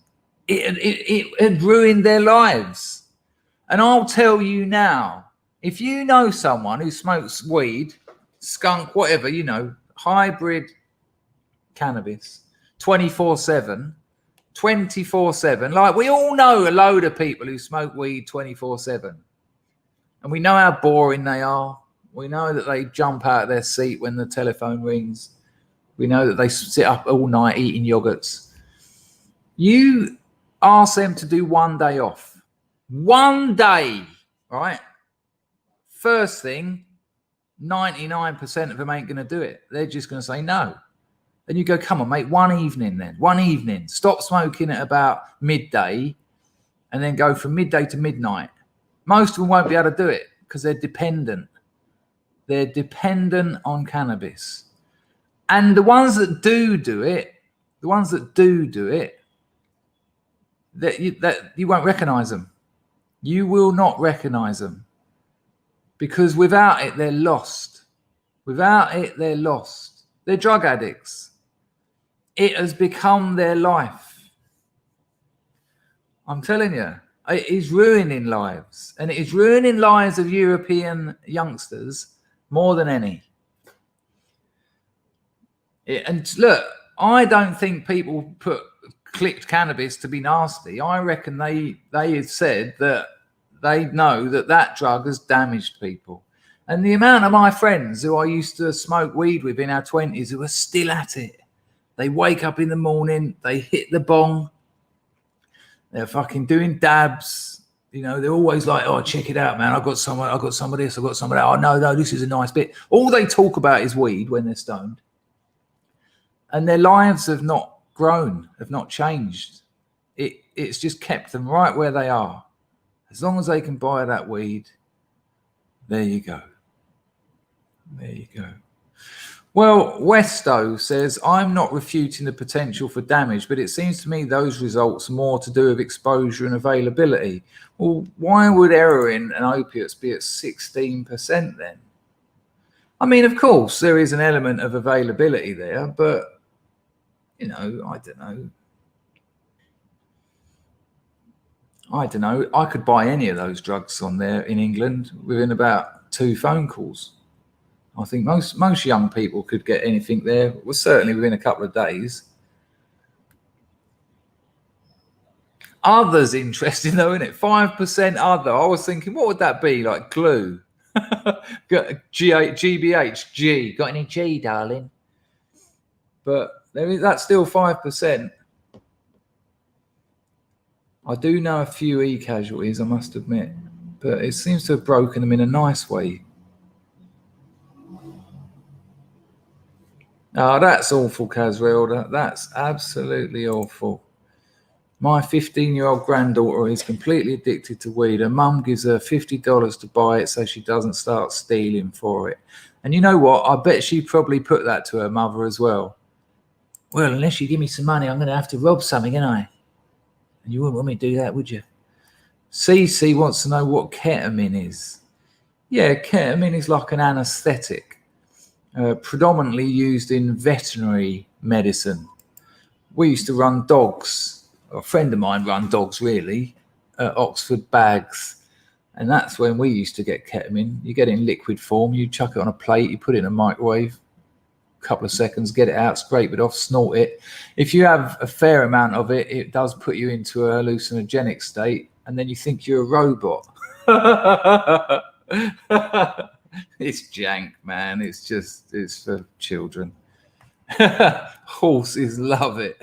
It had ruined their lives. And I'll tell you now, if you know someone who smokes weed, skunk, whatever, you know, hybrid cannabis, 24/7, like we all know a load of people who smoke weed 24/7. And we know how boring they are. We know that they jump out of their seat when the telephone rings. We know that they sit up all night eating yogurts. You ask them to do one day off. One day, right? First thing, 99% of them ain't going to do it. They're just going to say no. Then you go, come on, mate, one evening then. One evening. Stop smoking at about midday and then go from midday to midnight. Most of them won't be able to do it because they're dependent. They're dependent on cannabis. And the ones that do it, that you won't recognize them. You will not recognize them, because without it, they're lost. Without it, they're lost. They're drug addicts. It has become their life. I'm telling you, it is ruining lives, and it is ruining lives of European youngsters more than any. And look, I don't think people clicked cannabis to be nasty. I reckon they had said that they know that drug has damaged people. And the amount of my friends who I used to smoke weed with in our 20s who are still at it, they wake up in the morning, they hit the bong, they're fucking doing dabs. You know, they're always like, oh, check it out, man. I got some of this, I got some of that. Oh, no, this is a nice bit. All they talk about is weed when they're stoned. And their lives have not grown, have not changed. It's just kept them right where they are. As long as they can buy that weed, there you go. There you go. Well, Westo says, I'm not refuting the potential for damage, but it seems to me those results are more to do with exposure and availability. Well, why would heroin and opiates be at 16% then? I mean, of course, there is an element of availability there, but, you know, I don't know. I don't know, I could buy any of those drugs on there in England within about 2 phone calls. I think most young people could get anything there, well, certainly within a couple of days. Other's interesting though, isn't it? 5% other. I was thinking, what would that be? Like glue? GBH, G. Got any G, darling? But that's still 5%. I do know a few e-casualties, I must admit, but it seems to have broken them in a nice way. Oh, that's awful, Caswell. That's absolutely awful. My 15-year-old granddaughter is completely addicted to weed. Her mum gives her $50 to buy it so she doesn't start stealing for it. And you know what? I bet she probably put that to her mother as well. Well, unless you give me some money, I'm going to have to rob something, ain't I? And you wouldn't want me to do that, would you? CC wants to know what ketamine is. Yeah, ketamine is like an anesthetic, predominantly used in veterinary medicine. We used to run dogs. A friend of mine run dogs, really, at Oxford Bags. And that's when we used to get ketamine. You get it in liquid form, you chuck it on a plate, you put it in a microwave, a couple of seconds, get it out, scrape it off, snort it. If you have a fair amount of it, it does put you into a hallucinogenic state, and then you think you're a robot. It's jank, man. It's for children. Horses love it.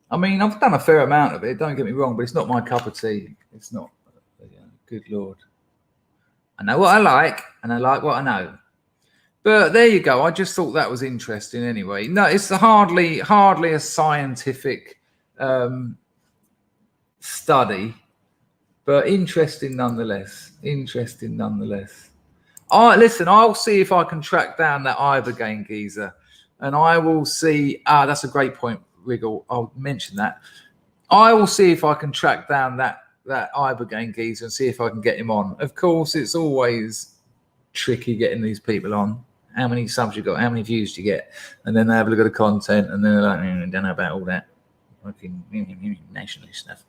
I mean, I've done a fair amount of it, don't get me wrong, but it's not my cup of tea. It's not. Good Lord. I know what I like, and I like what I know. But there you go. I just thought that was interesting anyway. No, it's hardly a scientific study, but interesting nonetheless. Interesting nonetheless. Listen, I'll see if I can track down that Ibogaine geezer. And I will see, that's a great point, Wriggle. I'll mention that. I will see if I can track down that Ibogaine geezer and see if I can get him on. Of course, it's always tricky getting these people on. How many subs you got? How many views do you get? And then they have a look at the content and they're like, I don't know about all that fucking nationalist stuff.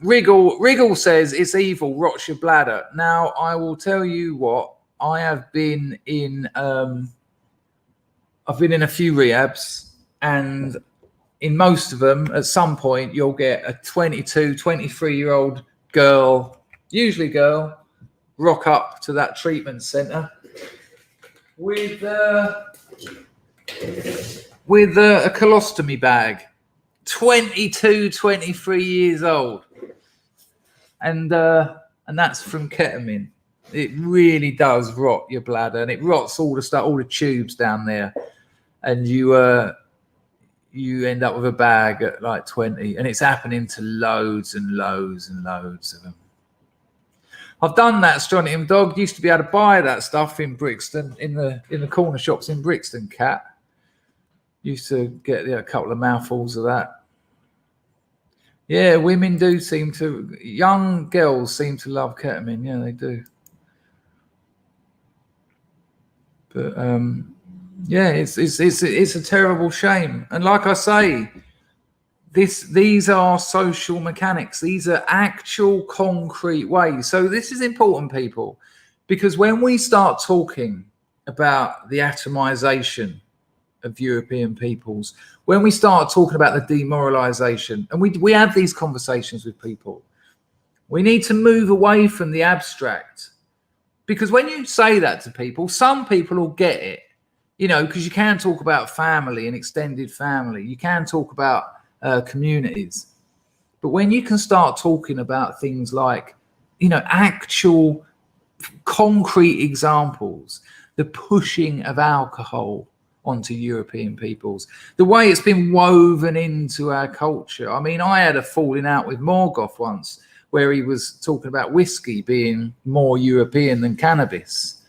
Wriggle says it's evil, rots your bladder. Now, I will tell you what, I have been in... I've been in a few rehabs, and in most of them, at some point, you'll get a 22, 23-year-old girl, usually girl, rock up to that treatment centre with a colostomy bag, 22, 23 years old. And that's from ketamine. It really does rot your bladder, and it rots all the stuff, all the tubes down there. And you end up with a bag at like 20, and it's happening to loads and loads and loads of them. I've done that, Strontium Dog. Used to be able to buy that stuff in Brixton, in the corner shops in Brixton, Cat. Used to get a couple of mouthfuls of that. Yeah, women do seem to, young girls seem to love ketamine. Yeah, they do. But yeah, it's a terrible shame. And like I say, these are social mechanics. These are actual concrete ways. So this is important, people, because when we start talking about the atomization of European peoples, when we start talking about the demoralization, and we have these conversations with people, we need to move away from the abstract. Because when you say that to people, some people will get it. You know, because you can talk about family and extended family. You can talk about communities. But when you can start talking about things like, you know, actual concrete examples, the pushing of alcohol onto European peoples, the way it's been woven into our culture. I mean, I had a falling out with Morgoth once where he was talking about whiskey being more European than cannabis.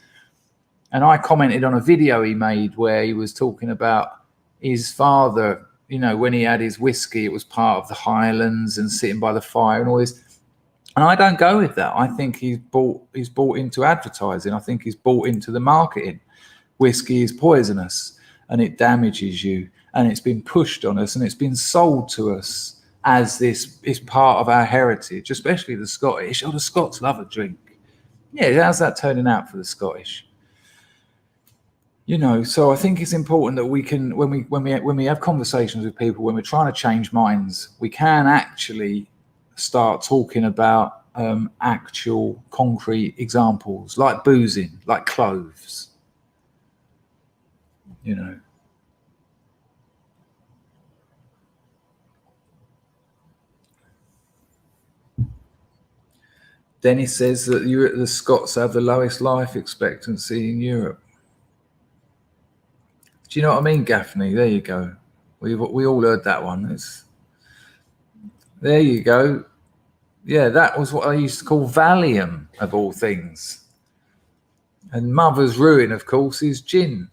And I commented on a video he made where he was talking about his father, you know, when he had his whiskey, it was part of the Highlands and sitting by the fire and all this. And I don't go with that. I think he's bought into advertising. I think he's bought into the marketing. Whiskey is poisonous and it damages you. and it's been pushed on us, and it's been sold to us as this is part of our heritage, especially the Scottish. Oh, the Scots love a drink. Yeah, how's that turning out for the Scottish? You know, so I think it's important that we can, when we have conversations with people, when we're trying to change minds, we can actually start talking about actual concrete examples, like boozing, like cloves. You know. Dennis says that the Scots have the lowest life expectancy in Europe. Do you know what I mean, Gaffney? There you go. We all heard that one. There you go. Yeah, that was what I used to call Valium, of all things. And mother's ruin, of course, is gin.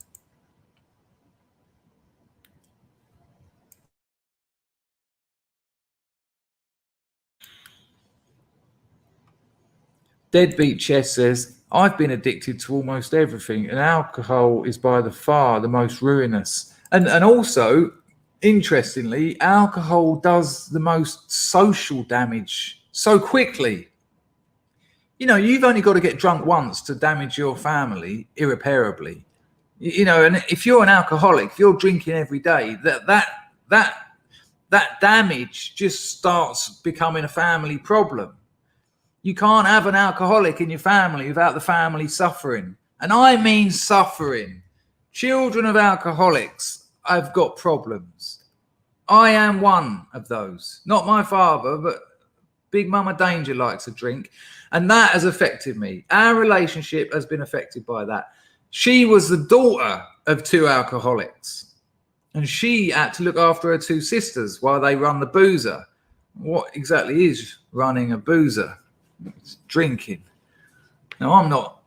Deadbeat Chess says, I've been addicted to almost everything, and alcohol is by the far the most ruinous. And also, interestingly, alcohol does the most social damage so quickly. You know, you've only got to get drunk once to damage your family irreparably. You know, and if you're an alcoholic, if you're drinking every day, that damage just starts becoming a family problem. You can't have an alcoholic in your family without the family suffering. And I mean suffering. Children of alcoholics have got problems. I am one of those. Not my father, but Big Mama Danger likes a drink. And that has affected me. Our relationship has been affected by that. She was the daughter of two alcoholics. And she had to look after her two sisters while they run the boozer. What exactly is running a boozer? It's drinking. Now, I'm not,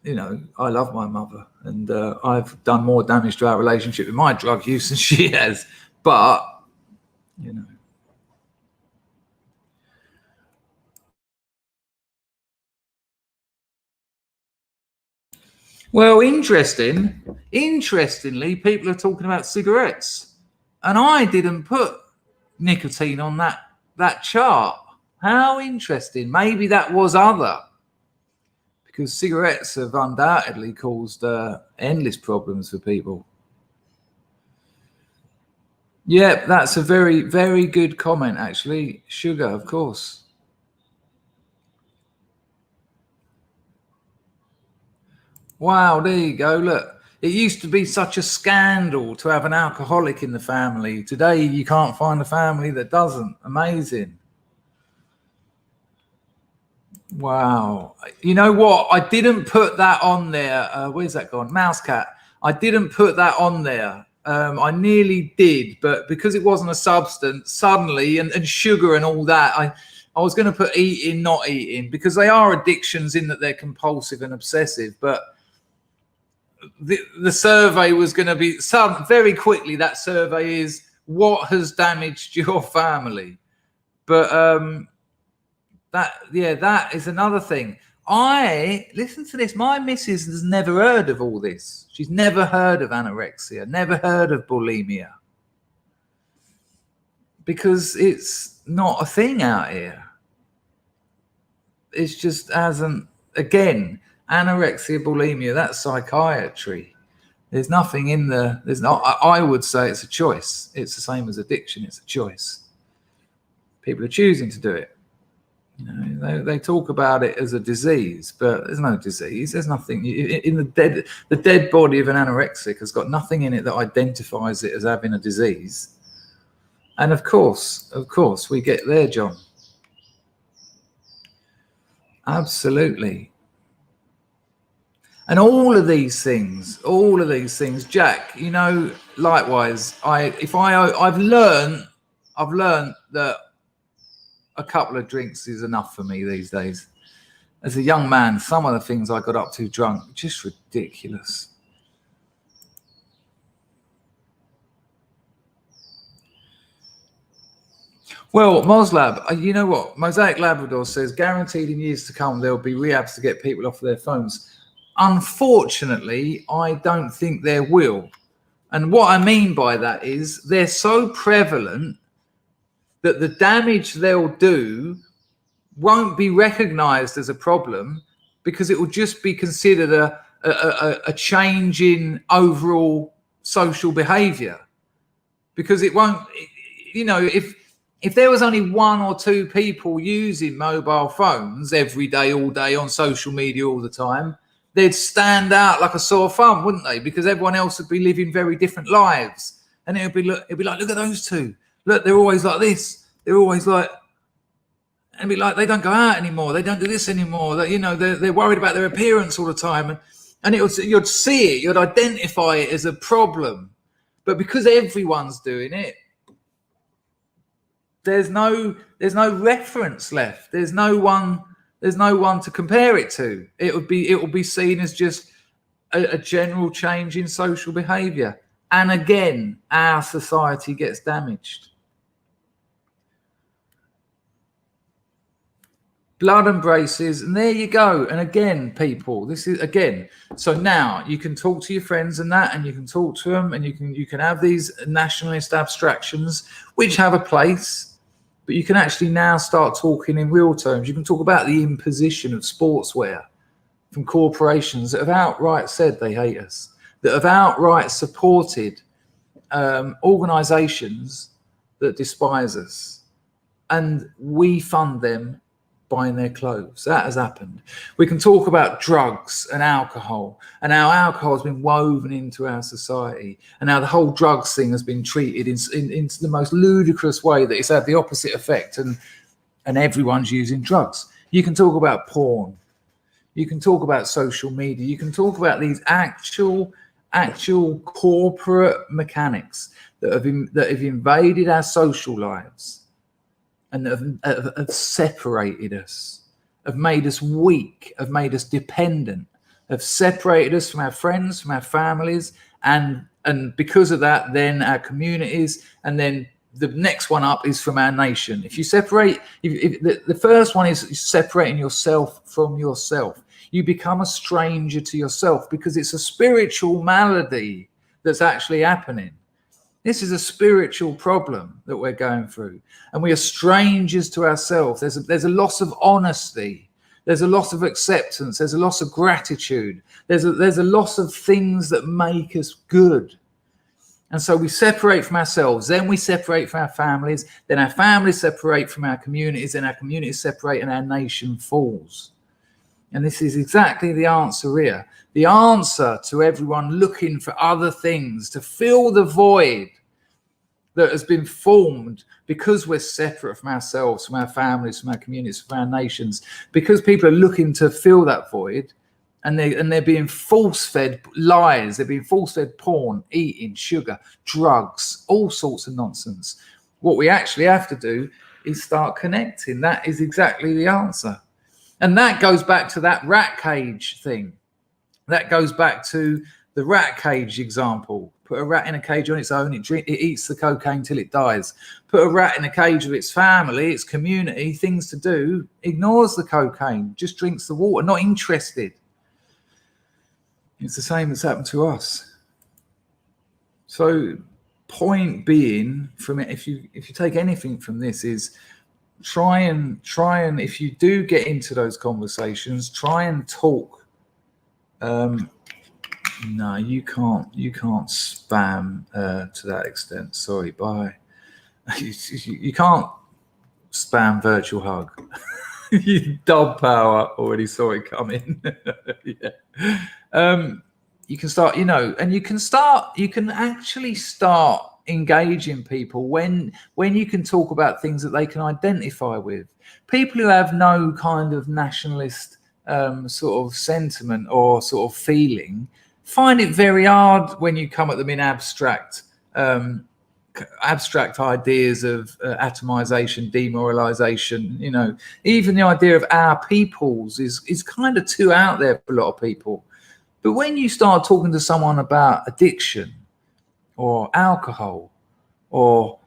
you know, I love my mother, and I've done more damage to our relationship with my drug use than she has. But, you know. Well, interestingly, people are talking about cigarettes, and I didn't put nicotine on that chart. How interesting. Maybe that was other, because cigarettes have undoubtedly caused endless problems for people. Yeah, that's a very, very good comment, actually. Sugar, of course. Wow, there you go. Look, it used to be such a scandal to have an alcoholic in the family. Today, you can't find a family that doesn't. Amazing. Wow. You know what? I didn't put that on there. Where's that gone? Mousecat. I didn't put that on there. I nearly did, but because it wasn't a substance, suddenly, and sugar and all that, I was going to put eating, not eating, because they are addictions in that they're compulsive and obsessive. But the survey was going to be very quickly. That survey is what has damaged your family. But that is another thing. Listen to this. My missus has never heard of all this. She's never heard of anorexia, never heard of bulimia, because it's not a thing out here. It's just hasn't. Again, anorexia, bulimia, that's psychiatry. There's nothing in there's not. I would say it's a choice. It's the same as addiction. It's a choice. People are choosing to do it. You know, they talk about it as a disease, but there's no disease. There's nothing in the dead body of an anorexic has got nothing in it that identifies it as having a disease. And of course, we get there, John. Absolutely. And all of these things, Jack. You know, likewise, I've learned that a couple of drinks is enough for me these days. As a young man, some of the things I got up to drunk, just ridiculous. Well, Moslab, you know what? Mosaic Labrador says, guaranteed in years to come, there'll be rehabs to get people off their phones. Unfortunately, I don't think there will. And what I mean by that is they're so prevalent that the damage they'll do won't be recognized as a problem, because it will just be considered a change in overall social behavior. Because it won't, if there was only 1 or 2 people using mobile phones every day, all day, on social media all the time, they'd stand out like a sore thumb, wouldn't they? Because everyone else would be living very different lives. And it'd be like, look at those 2. Look, they're always like this. They're always like, and be like, they don't go out anymore. They don't do this anymore. They're worried about their appearance all the time. And you'd see it, you'd identify it as a problem. But because everyone's doing it, there's no reference left. There's no one to compare it to. It will be seen as just a general change in social behavior. And again, our society gets damaged. Blood embraces, and there you go. And again, people, this is again. So now you can talk to your friends and that, and you can talk to them, and you can have these nationalist abstractions which have a place, but you can actually now start talking in real terms. You can talk about the imposition of sportswear from corporations that have outright said they hate us, that have outright supported organisations that despise us, and we fund them buying their clothes. That has happened. We can talk about drugs and alcohol, and how alcohol has been woven into our society, and how the whole drugs thing has been treated in the most ludicrous way, that it's had the opposite effect, and everyone's using drugs. You can talk about porn. You can talk about social media. You can talk about these actual corporate mechanics that have invaded our social lives, and have separated us, have made us weak, have made us dependent, have separated us from our friends, from our families, and because of that, then our communities, and then the next one up is from our nation. If you separate, the first one is separating yourself from yourself. You become a stranger to yourself, because it's a spiritual malady that's actually happening. This is a spiritual problem that we're going through, and we are strangers to ourselves. There's a loss of honesty. There's a loss of acceptance. There's a loss of gratitude. There's a loss of things that make us good. And so we separate from ourselves. Then we separate from our families. Then our families separate from our communities. Then our communities separate, and our nation falls. And this is exactly the answer here. The answer to everyone looking for other things to fill the void that has been formed because we're separate from ourselves, from our families, from our communities, from our nations, because people are looking to fill that void, and they're being force-fed lies. They're being force-fed porn, eating, sugar, drugs, all sorts of nonsense. What we actually have to do is start connecting. That is exactly the answer. And that goes back to that rat cage thing. That goes back to the rat cage example. Put a rat in a cage on its own, it eats the cocaine till it dies. Put a rat in a cage with its family, its community, things to do, ignores the cocaine, just drinks the water, not interested. It's the same that's happened to us. So point being from it, if you take anything from this, is try and if you do get into those conversations, try and talk. No, you can't spam to that extent. Sorry, bye. You can't spam virtual hug. You dog power already saw it coming. Yeah. You can start, and you can actually start engaging people when you can talk about things that they can identify with. People who have no kind of nationalist sort of sentiment or sort of feeling find it very hard when you come at them in abstract ideas of atomization, demoralization. Even the idea of our peoples is kind of too out there for a lot of people. But when you start talking to someone about addiction or alcohol or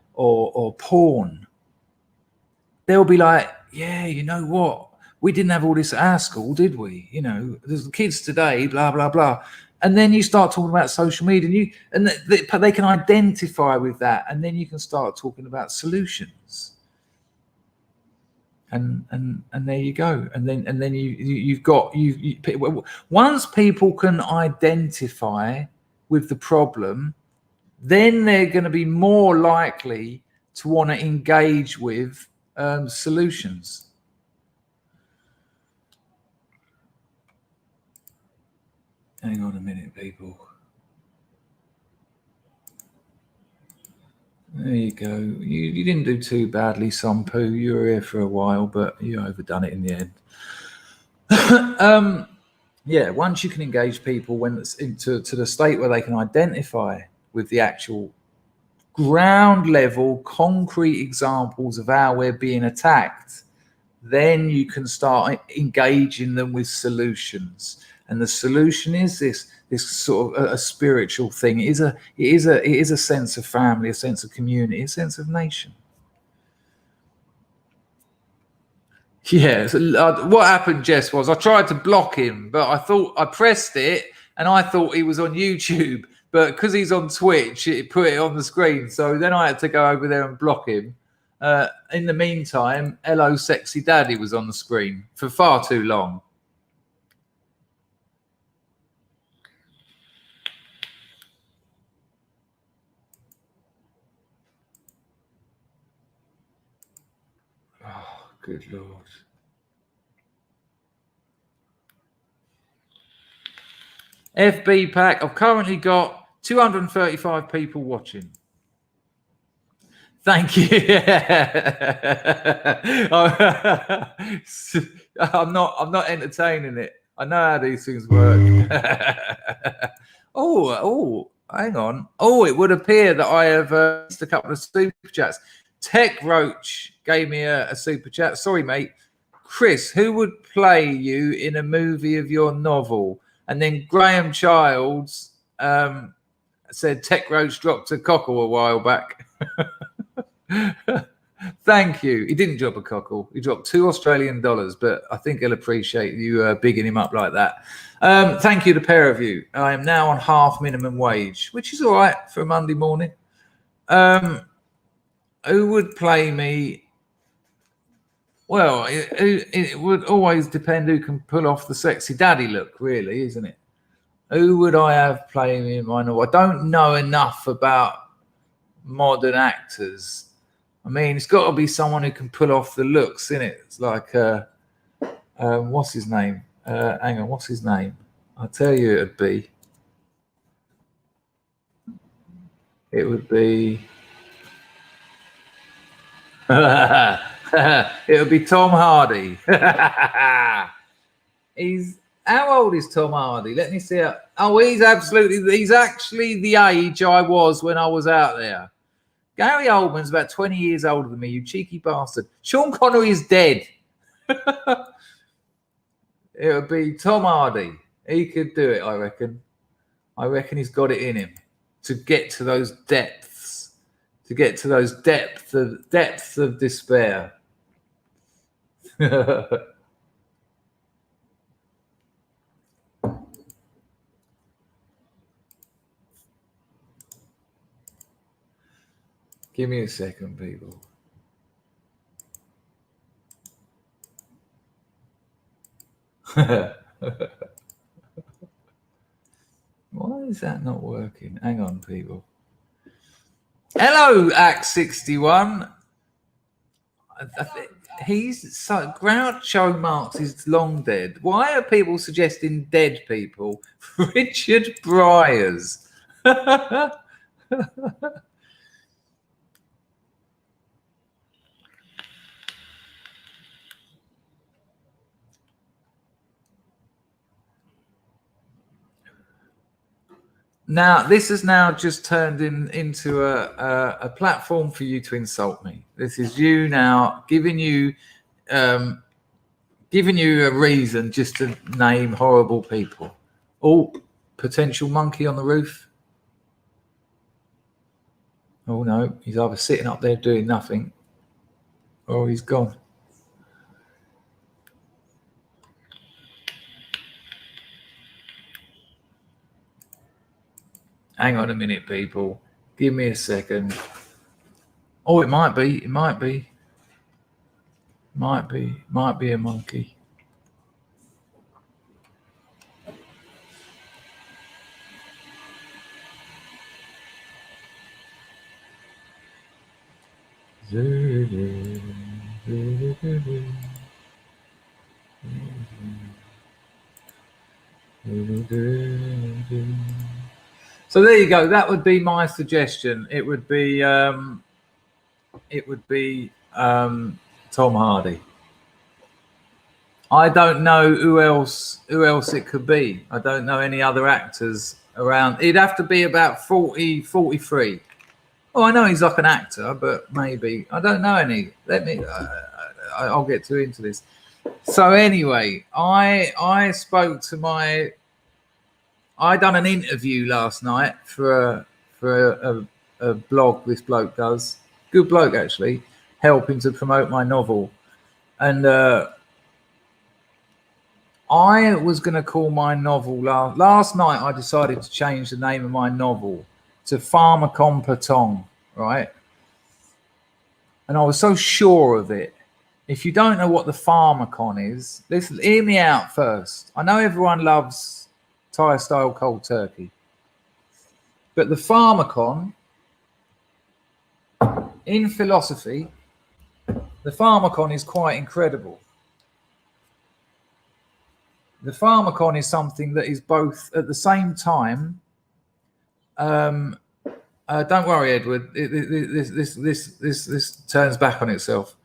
porn, they'll be like, yeah, you know what? We didn't have all this at our school, did we? There's kids today, blah, blah, blah. And then you start talking about social media, and they can identify with that, and then you can start talking about solutions. And there you go. And then you've got once people can identify with the problem, then they're going to be more likely to want to engage with solutions. Hang on a minute, people. There you go. You didn't do too badly, Sompu. You were here for a while, but you overdone it in the end. Yeah, once you can engage people when it's to the state where they can identify with the actual ground level, concrete examples of how we're being attacked, then you can start engaging them with solutions. And the solution is this sort of a spiritual thing. It is a sense of family, a sense of community, a sense of nation. Yeah. So, what happened, Jess, was I tried to block him, but I thought I pressed it and I thought he was on YouTube, but because he's on Twitch, it put it on the screen. So then I had to go over there and block him. In the meantime, Hello Sexy Daddy was on the screen for far too long. Oh, good Lord. FB pack, I've currently got 235 people watching. Thank you. I'm not entertaining it. I know how these things work. Oh, hang on. Oh, it would appear that I have missed a couple of super chats. Tech Roach gave me a super chat. Sorry, mate. Chris, who would play you in a movie of your novel? And then Graham Childs said Tech Roach dropped a cockle a while back. Thank you. He didn't drop a cockle. He dropped $2 Australian, but I think he'll appreciate you bigging him up like that. Thank you, the pair of you. I am now on half minimum wage, which is all right for a Monday morning. Who would play me? Well, it would always depend who can pull off the sexy daddy look, really, isn't it? Who would I have playing me in my novel? I don't know enough about modern actors. I mean, it's got to be someone who can pull off the looks, isn't it? It's like, what's his name? Hang on, what's his name? I'll tell you it would be. It would be... it would be Tom Hardy. How old is Tom Hardy? Let me see. He's actually the age I was when I was out there. Gary Oldman's about 20 years older than me, you cheeky bastard. Sean Connery is dead. It would be Tom Hardy. He could do it, I reckon. I reckon he's got it in him to get to those depths, depths of despair. Give me a second, people. Why is that not working? Hang on, people. Hello, Act 61. Groucho Marx is long dead. Why are people suggesting dead people? Richard Bryars. Now, this has now just turned into a platform for you to insult me. This is you now giving you a reason just to name horrible people. Oh, potential monkey on the roof. Oh, no, he's either sitting up there doing nothing or he's gone. Hang on a minute, people. Give me a second. Oh, it might be. It might be. Might be a monkey. So there you go. That would be my suggestion. It would be Tom Hardy. I don't know who else it could be. I don't know any other actors around. It'd have to be about 40, 43. Oh, I know he's like an actor, but maybe I don't know any. Let me. I'll get too into this. So anyway, I spoke to my. I done an interview last night for a blog this bloke does. Good bloke actually, helping to promote my novel, and I was going to call my novel last night. I decided to change the name of my novel to Pharmacon Patong, right? And I was so sure of it. If you don't know what the Pharmacon is, listen, hear me out first. I know everyone loves Thai style cold turkey, but the Pharmacon in philosophy, the Pharmacon is quite incredible. The Pharmacon is something that is both at the same time. Don't worry, Edward. This turns back on itself.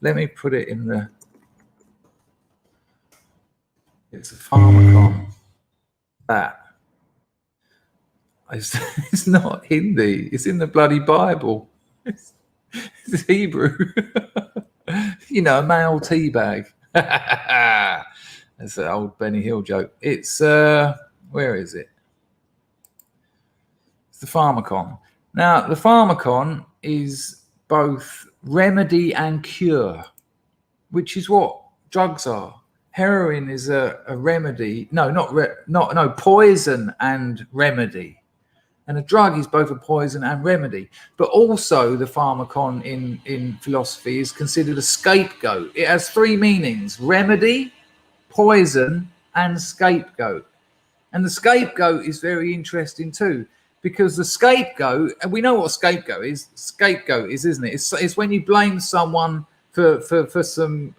Let me put it in the. It's a Pharmacon. That. It's not Hindi. It's in the bloody Bible. It's Hebrew. You know, a male tea bag. That's an old Benny Hill joke. It's where is it? It's the Pharmacon. Now, the Pharmacon is both remedy and cure, which is what drugs are. Heroin is a remedy. No, poison and remedy. And a drug is both a poison and remedy. But also the Pharmacon in philosophy is considered a scapegoat. It has three meanings: remedy, poison, and scapegoat. And the scapegoat is very interesting too, because the scapegoat, and we know what scapegoat is. Scapegoat is, isn't it? It's when you blame someone for some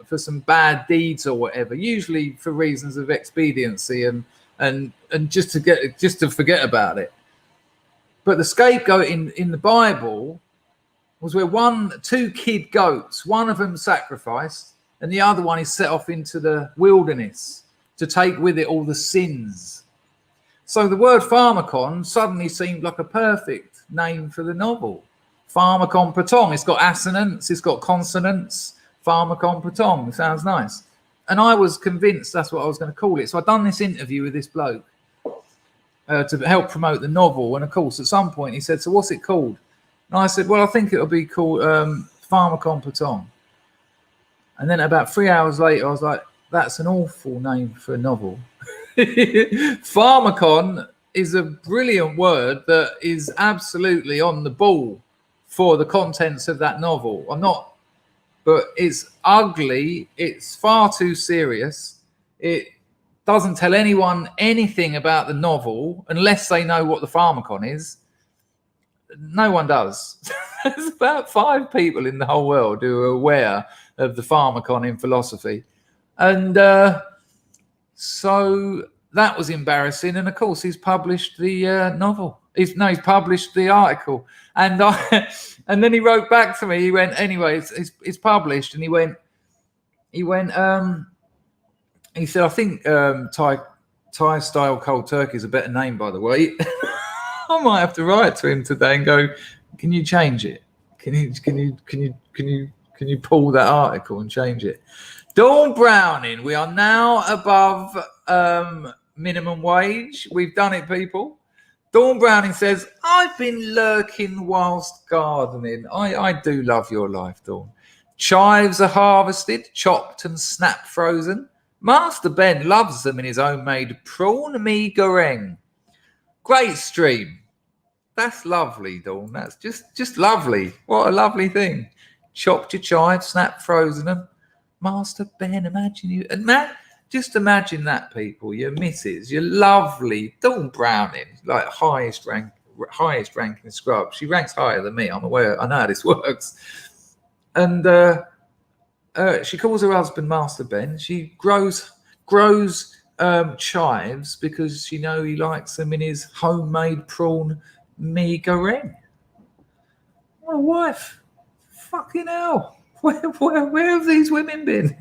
bad deeds or whatever, usually for reasons of expediency and just to forget about it. But the scapegoat in the Bible was where two kid goats, one of them sacrificed, and the other one is set off into the wilderness to take with it all the sins. So the word Pharmacon suddenly seemed like a perfect name for the novel. Pharmacon Patong. It's got assonance, it's got consonants. Pharmacon Patong. Sounds nice. And I was convinced that's what I was going to call it. So I'd done this interview with this bloke to help promote the novel. And of course, at some point he said, "So what's it called?" And I said, "Well, I think it'll be called Pharmacon Patong." And then about 3 hours later, I was like, "That's an awful name for a novel." Pharmacon is a brilliant word that is absolutely on the ball for the contents of that novel. But it's ugly. It's far too serious. It doesn't tell anyone anything about the novel unless they know what the Pharmacon is. No one does. There's about 5 people in the whole world who are aware of the Pharmacon in philosophy. And so that was embarrassing. And of course, he's published the novel. He's published the article. And then he wrote back to me. He went, "Anyway, it's published." And he said, "I think Thai style cold turkey is a better name, by the way." I might have to write to him today and go, "Can you change it? Can you pull that article and change it?" Dawn Browning, we are now above minimum wage. We've done it, people. Dawn Browning says, "I've been lurking whilst gardening." I do love your life, Dawn. Chives are harvested, chopped and snap frozen. Master Ben loves them in his homemade prawn mee goreng. Great stream. That's lovely, Dawn. That's just lovely. What a lovely thing. Chopped your chives, snap frozen them. Master Ben, imagine you. And Matt, just imagine that, people. Your missus, your lovely Dawn Browning, like highest ranking scrub. She ranks higher than me. I'm aware. I know how this works. And she calls her husband Master Ben. She grows chives because she know he likes them in his homemade prawn mee goreng. What a wife. Fucking hell. Where have these women been?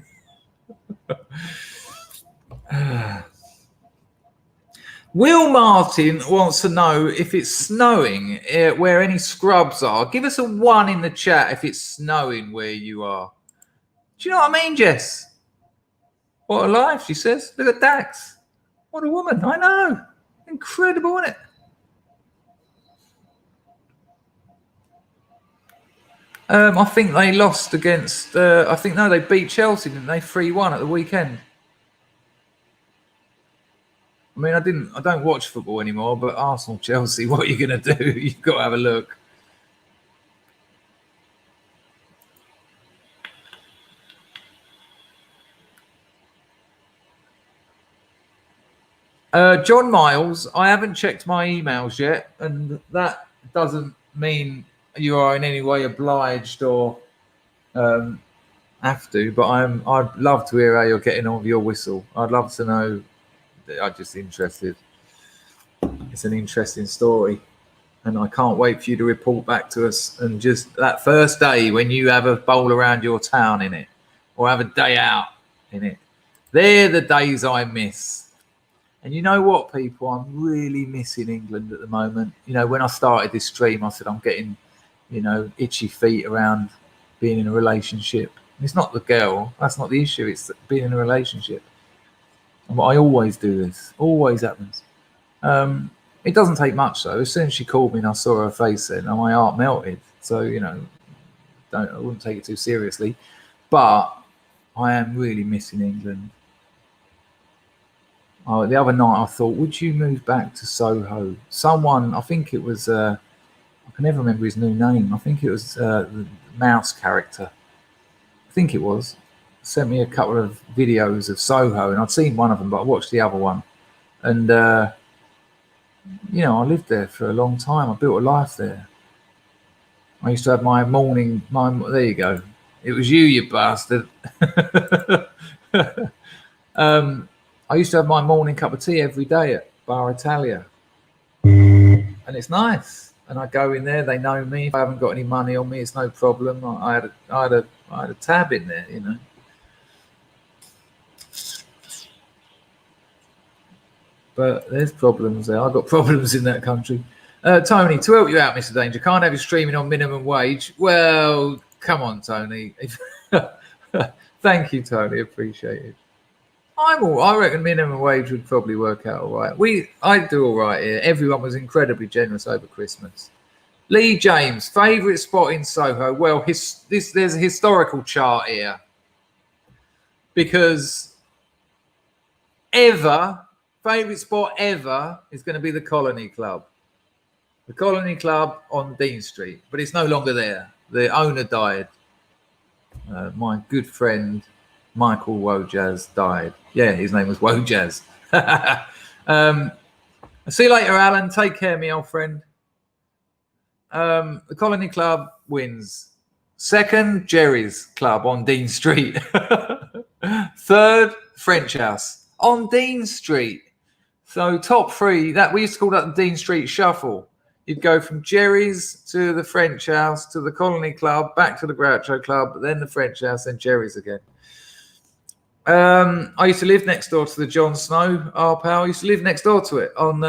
Will Martin wants to know if it's snowing where any scrubs are. Give us a 1 in the chat if it's snowing where you are. Do you know what I mean, Jess? What a life, she says. Look at Dax. What a woman. I know. Incredible, isn't it? I think they lost against, they beat Chelsea, didn't they? 3-1 at the weekend. I mean, I don't watch football anymore, but Arsenal, Chelsea, what are you going to do? You've got to have a look. John Miles, I haven't checked my emails yet, and that doesn't mean you are in any way obliged or have to, but I'd love to hear how you're getting on with your whistle. I'd love to know. I'm just interested. It's an interesting story, and I can't wait for you to report back to us. And just that first day when you have a bowl around your town in it, or have a day out in it, they're the days I miss. And you know what, people? I'm really missing England at the moment. You know, when I started this stream, I said I'm getting, itchy feet around being in a relationship. It's not the girl. That's not the issue. It's being in a relationship. And I always do this. Always happens. It doesn't take much, though. As soon as she called me and I saw her face then, my heart melted. So, I wouldn't take it too seriously. But I am really missing England. The other night I thought, would you move back to Soho? Someone, I think it was, I can never remember his new name. I think it was the mouse character. I think it was. Sent me a couple of videos of Soho, and I'd seen one of them, but I watched the other one. And, I lived there for a long time. I built a life there. I used to have my there you go. It was you bastard. I used to have my morning cup of tea every day at Bar Italia, and it's nice. And I go in there; they know me. If I haven't got any money on me, it's no problem. I had a tab in there, But there's problems there. I've got problems in that country. Tony, to help you out, Mr. Danger, can't have you streaming on minimum wage. Well, come on, Tony. Thank you, Tony. Appreciate it. I reckon minimum wage would probably work out all right. I do all right here. Everyone was incredibly generous over Christmas. Lee James, favourite spot in Soho. Well, there's a historical chart here. Because favourite spot ever is going to be the Colony Club. The Colony Club on Dean Street. But it's no longer there. The owner died. My good friend Michael Wojaz died. Yeah, his name was Wojaz. See you later, Alan. Take care, me old friend. The Colony Club wins. Second, Jerry's Club on Dean Street. Third, French House on Dean Street. So top 3, that we used to call that the Dean Street Shuffle. You'd go from Jerry's to the French House to the Colony Club, back to the Groucho Club, then the French House, then Jerry's again. I used to live next door to the Jon Snow, our pal. I used to live next door to it on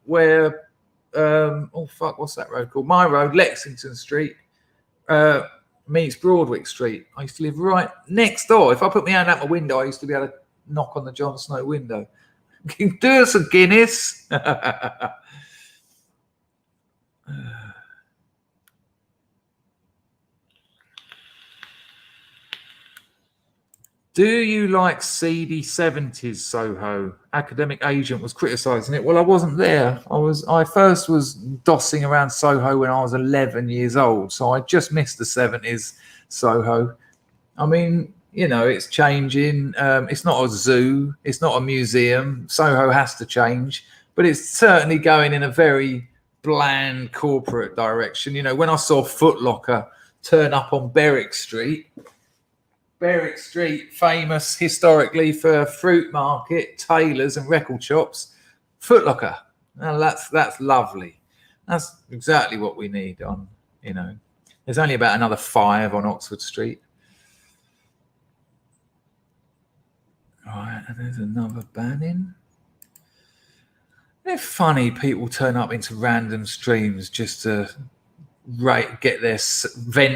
where, what's that road called? My road, Lexington Street, meets Broadwick Street. I used to live right next door. If I put my hand out my window, I used to be able to knock on the Jon Snow window. Do us a Guinness. Do you like seedy 70s Soho? Academic agent was criticising it. Well, I wasn't there. I first was dossing around Soho when I was 11 years old, so I just missed the 70s Soho. I mean, you know, it's changing. It's not a zoo. It's not a museum. Soho has to change, but it's certainly going in a very bland corporate direction. You know, when I saw Foot Locker turn up on Berwick Street, famous historically for fruit market, tailors and record shops. Foot Locker. Now that's lovely. That's exactly what we need on, you know. There's only about another 5 on Oxford Street. All right, and there's another banning. They're funny people turn up into random streams just to vent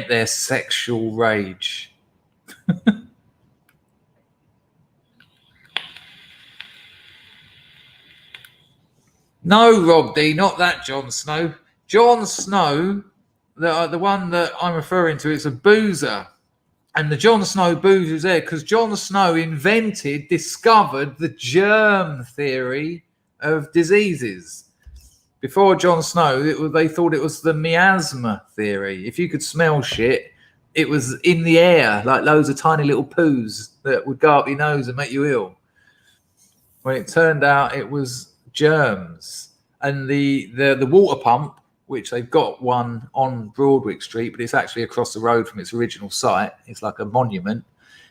their sexual rage. No, Rob D, not that Jon Snow. Jon Snow, the one that I'm referring to, is a boozer. And the Jon Snow booze was there because Jon Snow discovered the germ theory of diseases. Before Jon Snow, they thought it was the miasma theory. If you could smell shit, it was in the air, like loads of tiny little poos that would go up your nose and make you ill. When it turned out it was germs. And the water pump, which they've got one on Broadwick Street, but it's actually across the road from its original site. It's like a monument.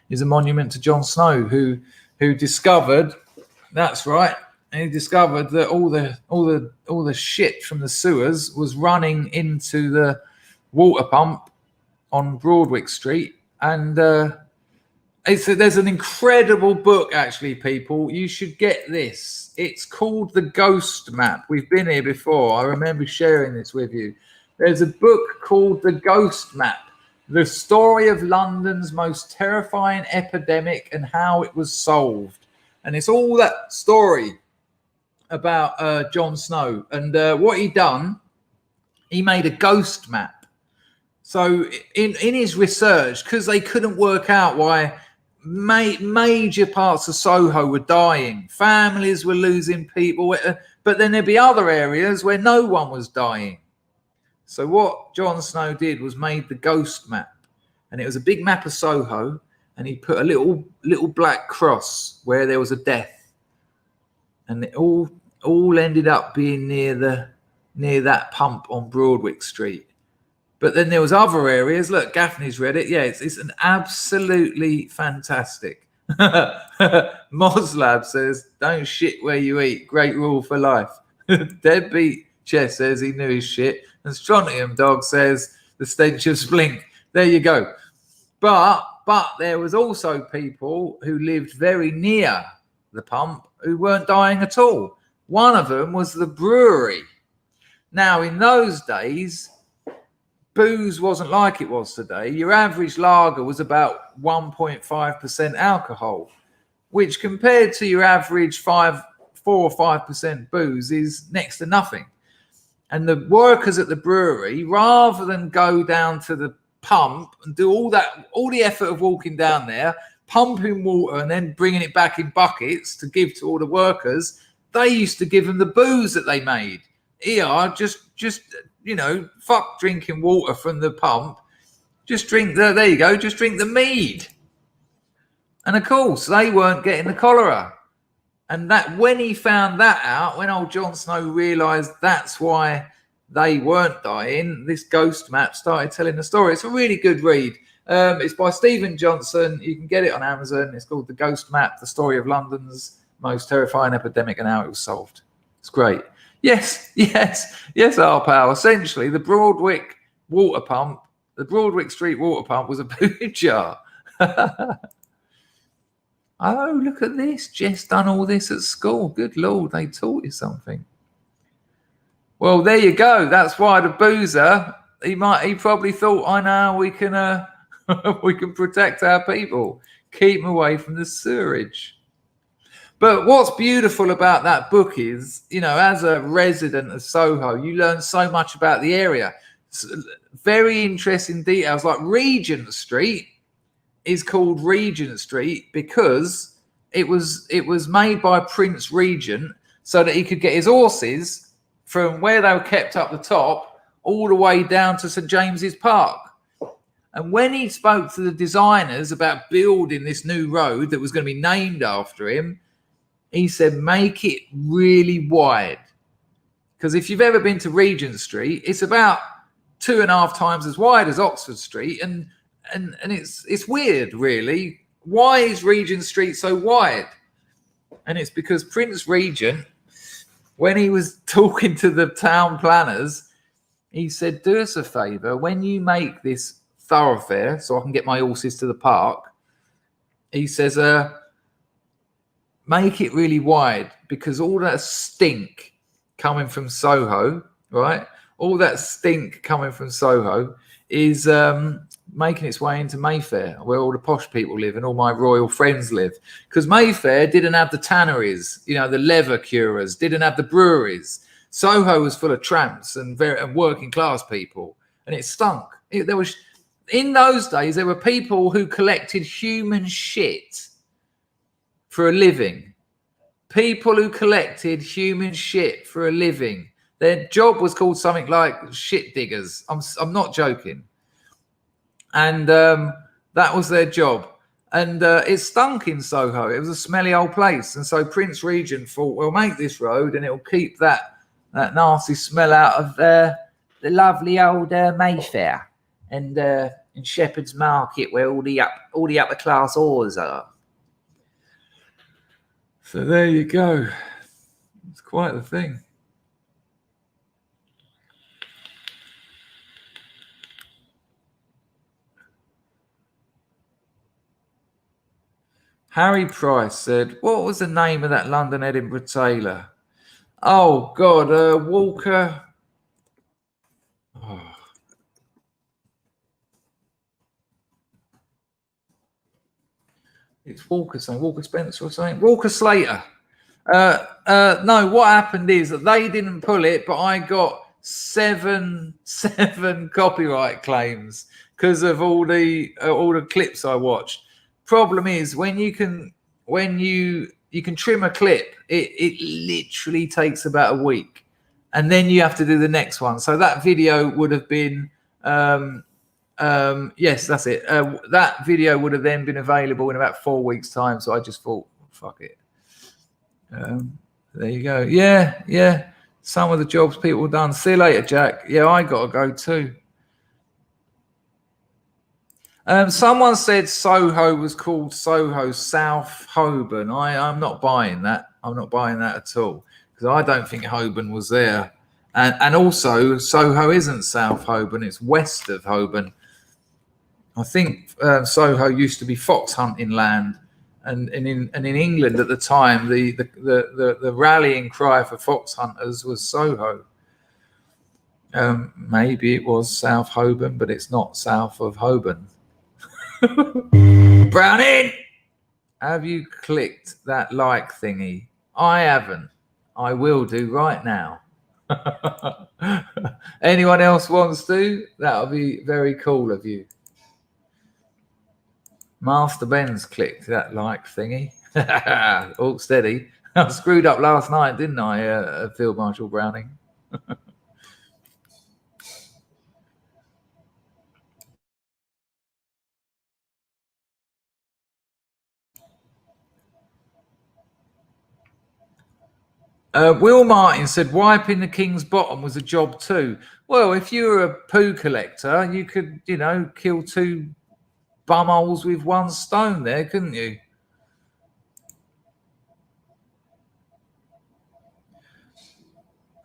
Is a monument to Jon Snow, who discovered. That's right. And he discovered that all the shit from the sewers was running into the water pump on Broadwick Street. And there's an incredible book, actually, people. You should get this. It's called The Ghost Map. We've been here before. I remember sharing this with you. There's a book called The Ghost Map, the story of London's most terrifying epidemic and how it was solved. And it's all that story about Jon Snow. And what he done, he made a ghost map. So in his research, because they couldn't work out why major parts of Soho were dying, families were losing people, but then there'd be other areas where no one was dying. So what Jon Snow did was made the ghost map, and it was a big map of Soho, and he put a little black cross where there was a death, and it all ended up being near that pump on Broadwick Street. But then there was other areas. Look, Gaffney's read it. Yeah, it's an absolutely fantastic. Moslab says, don't shit where you eat. Great rule for life. Deadbeat Chess says he knew his shit. And Strontium Dog says the stench of splink. There you go. But there was also people who lived very near the pump who weren't dying at all. One of them was the brewery. Now, in those days, booze wasn't like it was today. Your average lager was about 1.5% alcohol, which compared to your average 4 or 5% booze is next to nothing. And the workers at the brewery, rather than go down to the pump and do all the effort of walking down there, pumping water and then bringing it back in buckets to give to all the workers, they used to give them the booze that they made. Here, just you know, fuck drinking water from the pump. Just drink there you go, just drink the mead. And of course, they weren't getting the cholera. And that when he found that out, when old Jon Snow realised that's why they weren't dying, this ghost map started telling the story. It's a really good read. It's by Stephen Johnson. You can get it on Amazon. It's called The Ghost Map, the story of London's most terrifying epidemic and how it was solved. It's great. Yes, our pal. Essentially, the Broadwick Street water pump was a poo jar. Oh, look at this. Jess done all this at school. Good Lord, they taught you something. Well, there you go. That's why the boozer, he probably thought, I know we can we can protect our people, keep them away from the sewerage. But what's beautiful about that book is, you know, as a resident of Soho, you learn so much about the area. Very interesting details, like Regent Street is called Regent Street because it was made by Prince Regent so that he could get his horses from where they were kept up the top all the way down to St James's Park. And when he spoke to the designers about building this new road that was going to be named after him, he said, make it really wide. Because if you've ever been to Regent Street, it's about 2.5 times as wide as Oxford Street. And it's weird, really. Why is Regent Street so wide? And it's because Prince Regent, when he was talking to the town planners, he said, do us a favour, when you make this thoroughfare so I can get my horses to the park, he says, make it really wide, because all that stink coming from Soho, right? All that stink coming from Soho is making its way into Mayfair, where all the posh people live and all my royal friends live. Because Mayfair didn't have the tanneries, you know, the leather curers, didn't have the breweries. Soho was full of tramps and working class people, and it stunk. In those days, there were people who collected human shit for a living. People who collected human shit for a living. Their job was called something like shit diggers. I'm not joking. And that was their job. And it stunk in Soho. It was a smelly old place. And so Prince Regent thought, we'll make this road and it'll keep that nasty smell out of the lovely old Mayfair and in Shepherd's Market, where all the upper class whores are. So there you go. It's quite the thing. Harry Price said, what was the name of that London Edinburgh tailor? Oh, God, Walker. Oh. It's Walker saying, Walker Spencer or something? Walker Slater. No, what happened is that they didn't pull it, but I got seven copyright claims because of all the clips I watched. Problem is, when you can trim a clip, it literally takes about a week, and then you have to do the next one. So that video would have been yes, that's it. That video would have then been available in about 4 weeks' time. So I just thought, fuck it. There you go. Yeah. Some of the jobs people have done. See you later, Jack. Yeah, I got to go too. Someone said Soho was called Soho South Holborn. I'm not buying that. I'm not buying that at all, because I don't think Holborn was there. And also, Soho isn't South Holborn. It's west of Holborn. I think Soho used to be fox hunting land. And in England at the time, the rallying cry for fox hunters was Soho. Maybe it was South Holborn, but it's not south of Holborn. Brownie, have you clicked that like thingy? I haven't. I will do right now. Anyone else wants to? That'll be very cool of you. Master Ben's clicked that like thingy. All steady. I screwed up last night, didn't I, Field Marshal Browning? Will Martin said wiping the king's bottom was a job too. Well, if you were a poo collector, you could, kill 2 bumholes with 1 stone there, couldn't you?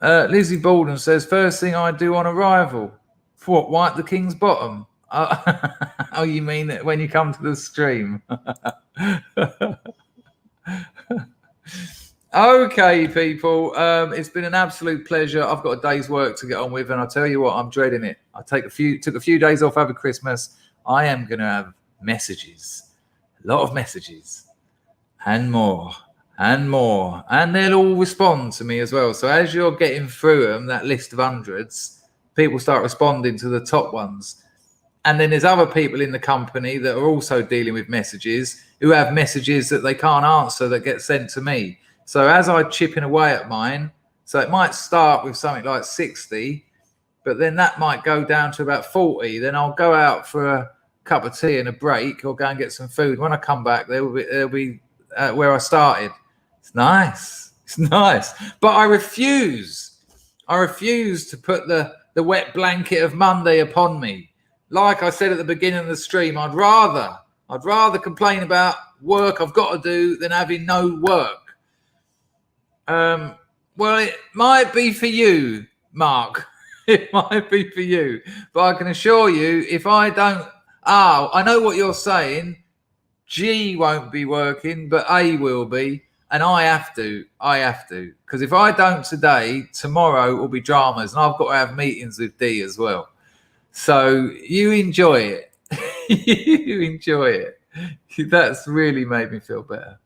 Lizzie Baldwin says, first thing I do on arrival. What, wipe the king's bottom? Oh, you mean that when you come to the stream? Okay, people. It's been an absolute pleasure. I've got a day's work to get on with, and I'll tell you what, I'm dreading it. I took a few days off over Christmas. I am going to have messages, a lot of messages, and more, and they'll all respond to me as well. So as you're getting through them, that list of hundreds, people start responding to the top ones. And then there's other people in the company that are also dealing with messages, who have messages that they can't answer that get sent to me. So as I chipping away at mine, so it might start with something like 60, but then that might go down to about 40. Then I'll go out for a cup of tea and a break, or go and get some food. When I come back, they'll be where I started. It's nice. It's nice. But I refuse to put the wet blanket of Monday upon me. Like I said at the beginning of the stream, I'd rather complain about work I've got to do than having no work. Well, it might be for you, Mark. It might be for you. But I can assure you, if I don't... I know what you're saying. G won't be working, but A will be. And I have to. Because if I don't today, tomorrow will be dramas. And I've got to have meetings with D as well. So you enjoy it. You enjoy it. That's really made me feel better.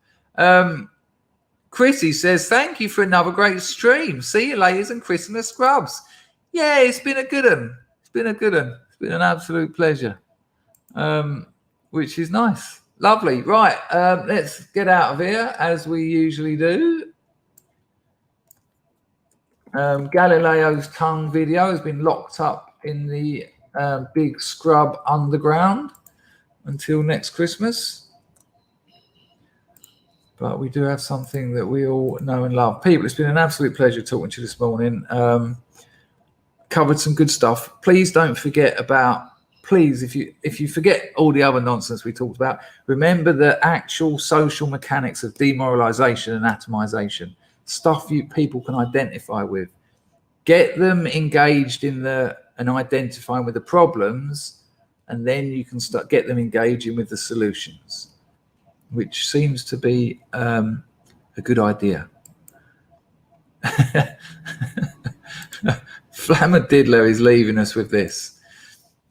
Chrissy says, thank you for another great stream. See you ladies and Chris and the Scrubs. Yeah, it's been a good one. It's been an absolute pleasure. Which is nice. Lovely. Right. Let's get out of here as we usually do. Galileo's tongue video has been locked up in the big scrub underground until next Christmas. But we do have something that we all know and love. People, it's been an absolute pleasure talking to you this morning. Covered some good stuff. Please don't forget about, if you forget all the other nonsense we talked about, remember the actual social mechanics of demoralization and atomization, stuff people can identify with. Get them engaged in and identifying with the problems, and then you can get them engaging with the solutions, which seems to be a good idea. Flammer Diddler is leaving us with this.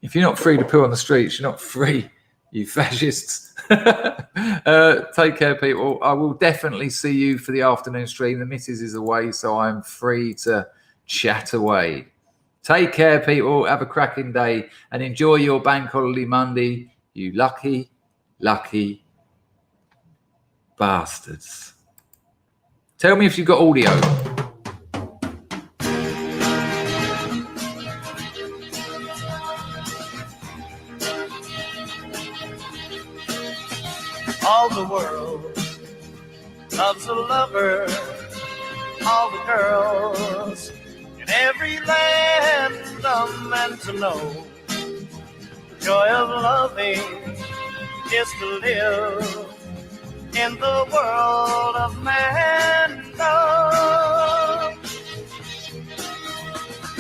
If you're not free to poo on the streets, you're not free, you fascists. Take care, people. I will definitely see you for the afternoon stream. The missus is away, so I'm free to chat away. Take care, people. Have a cracking day and enjoy your bank holiday Monday, you lucky, lucky bastards. Tell me if you've got audio. All the world loves a lover. All the girls in every land are meant to know. The joy of loving is to live in the world of man love.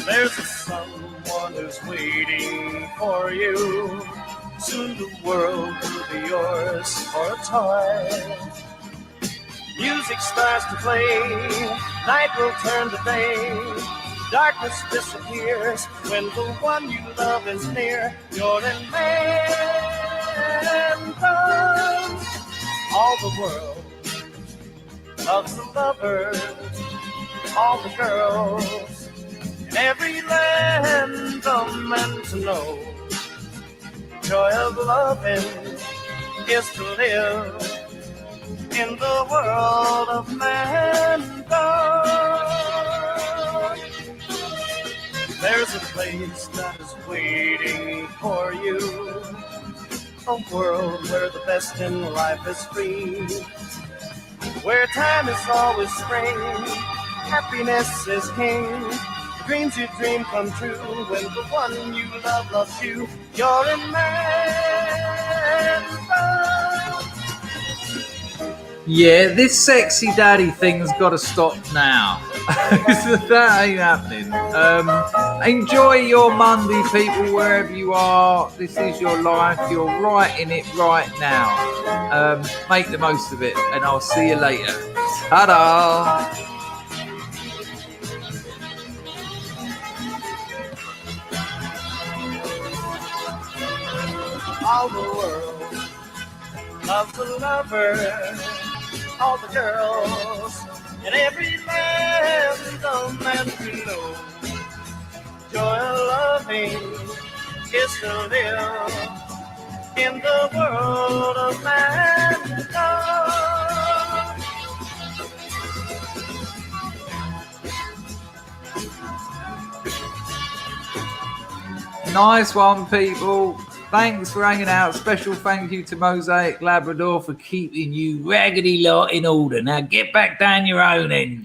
There's someone who's waiting for you. Soon the world will be yours for a toy. Music starts to play, night will turn to day. Darkness disappears when the one you love is near. You're in man love. All the world loves the lovers, all the girls in every land are meant to know. Joy of loving is to live in the world of man love. There's a place that is waiting for you, a world where the best in life is free, where time is always spring, happiness is king. The dreams you dream come true when the one you love loves you. You're in man love. Yeah, this sexy daddy thing's got to stop now. That ain't happening. Enjoy your Monday, people, wherever you are. This is your life. You're right in it right now. Make the most of it, and I'll see you later. Ta-da! All the world loves a lover. All the girls in every land are meant to know. Joy of loving is to live in the world of mankind. Nice one, people. Thanks for hanging out. Special thank you to Mosaic Labrador for keeping you raggedy lot in order. Now get back down your own end.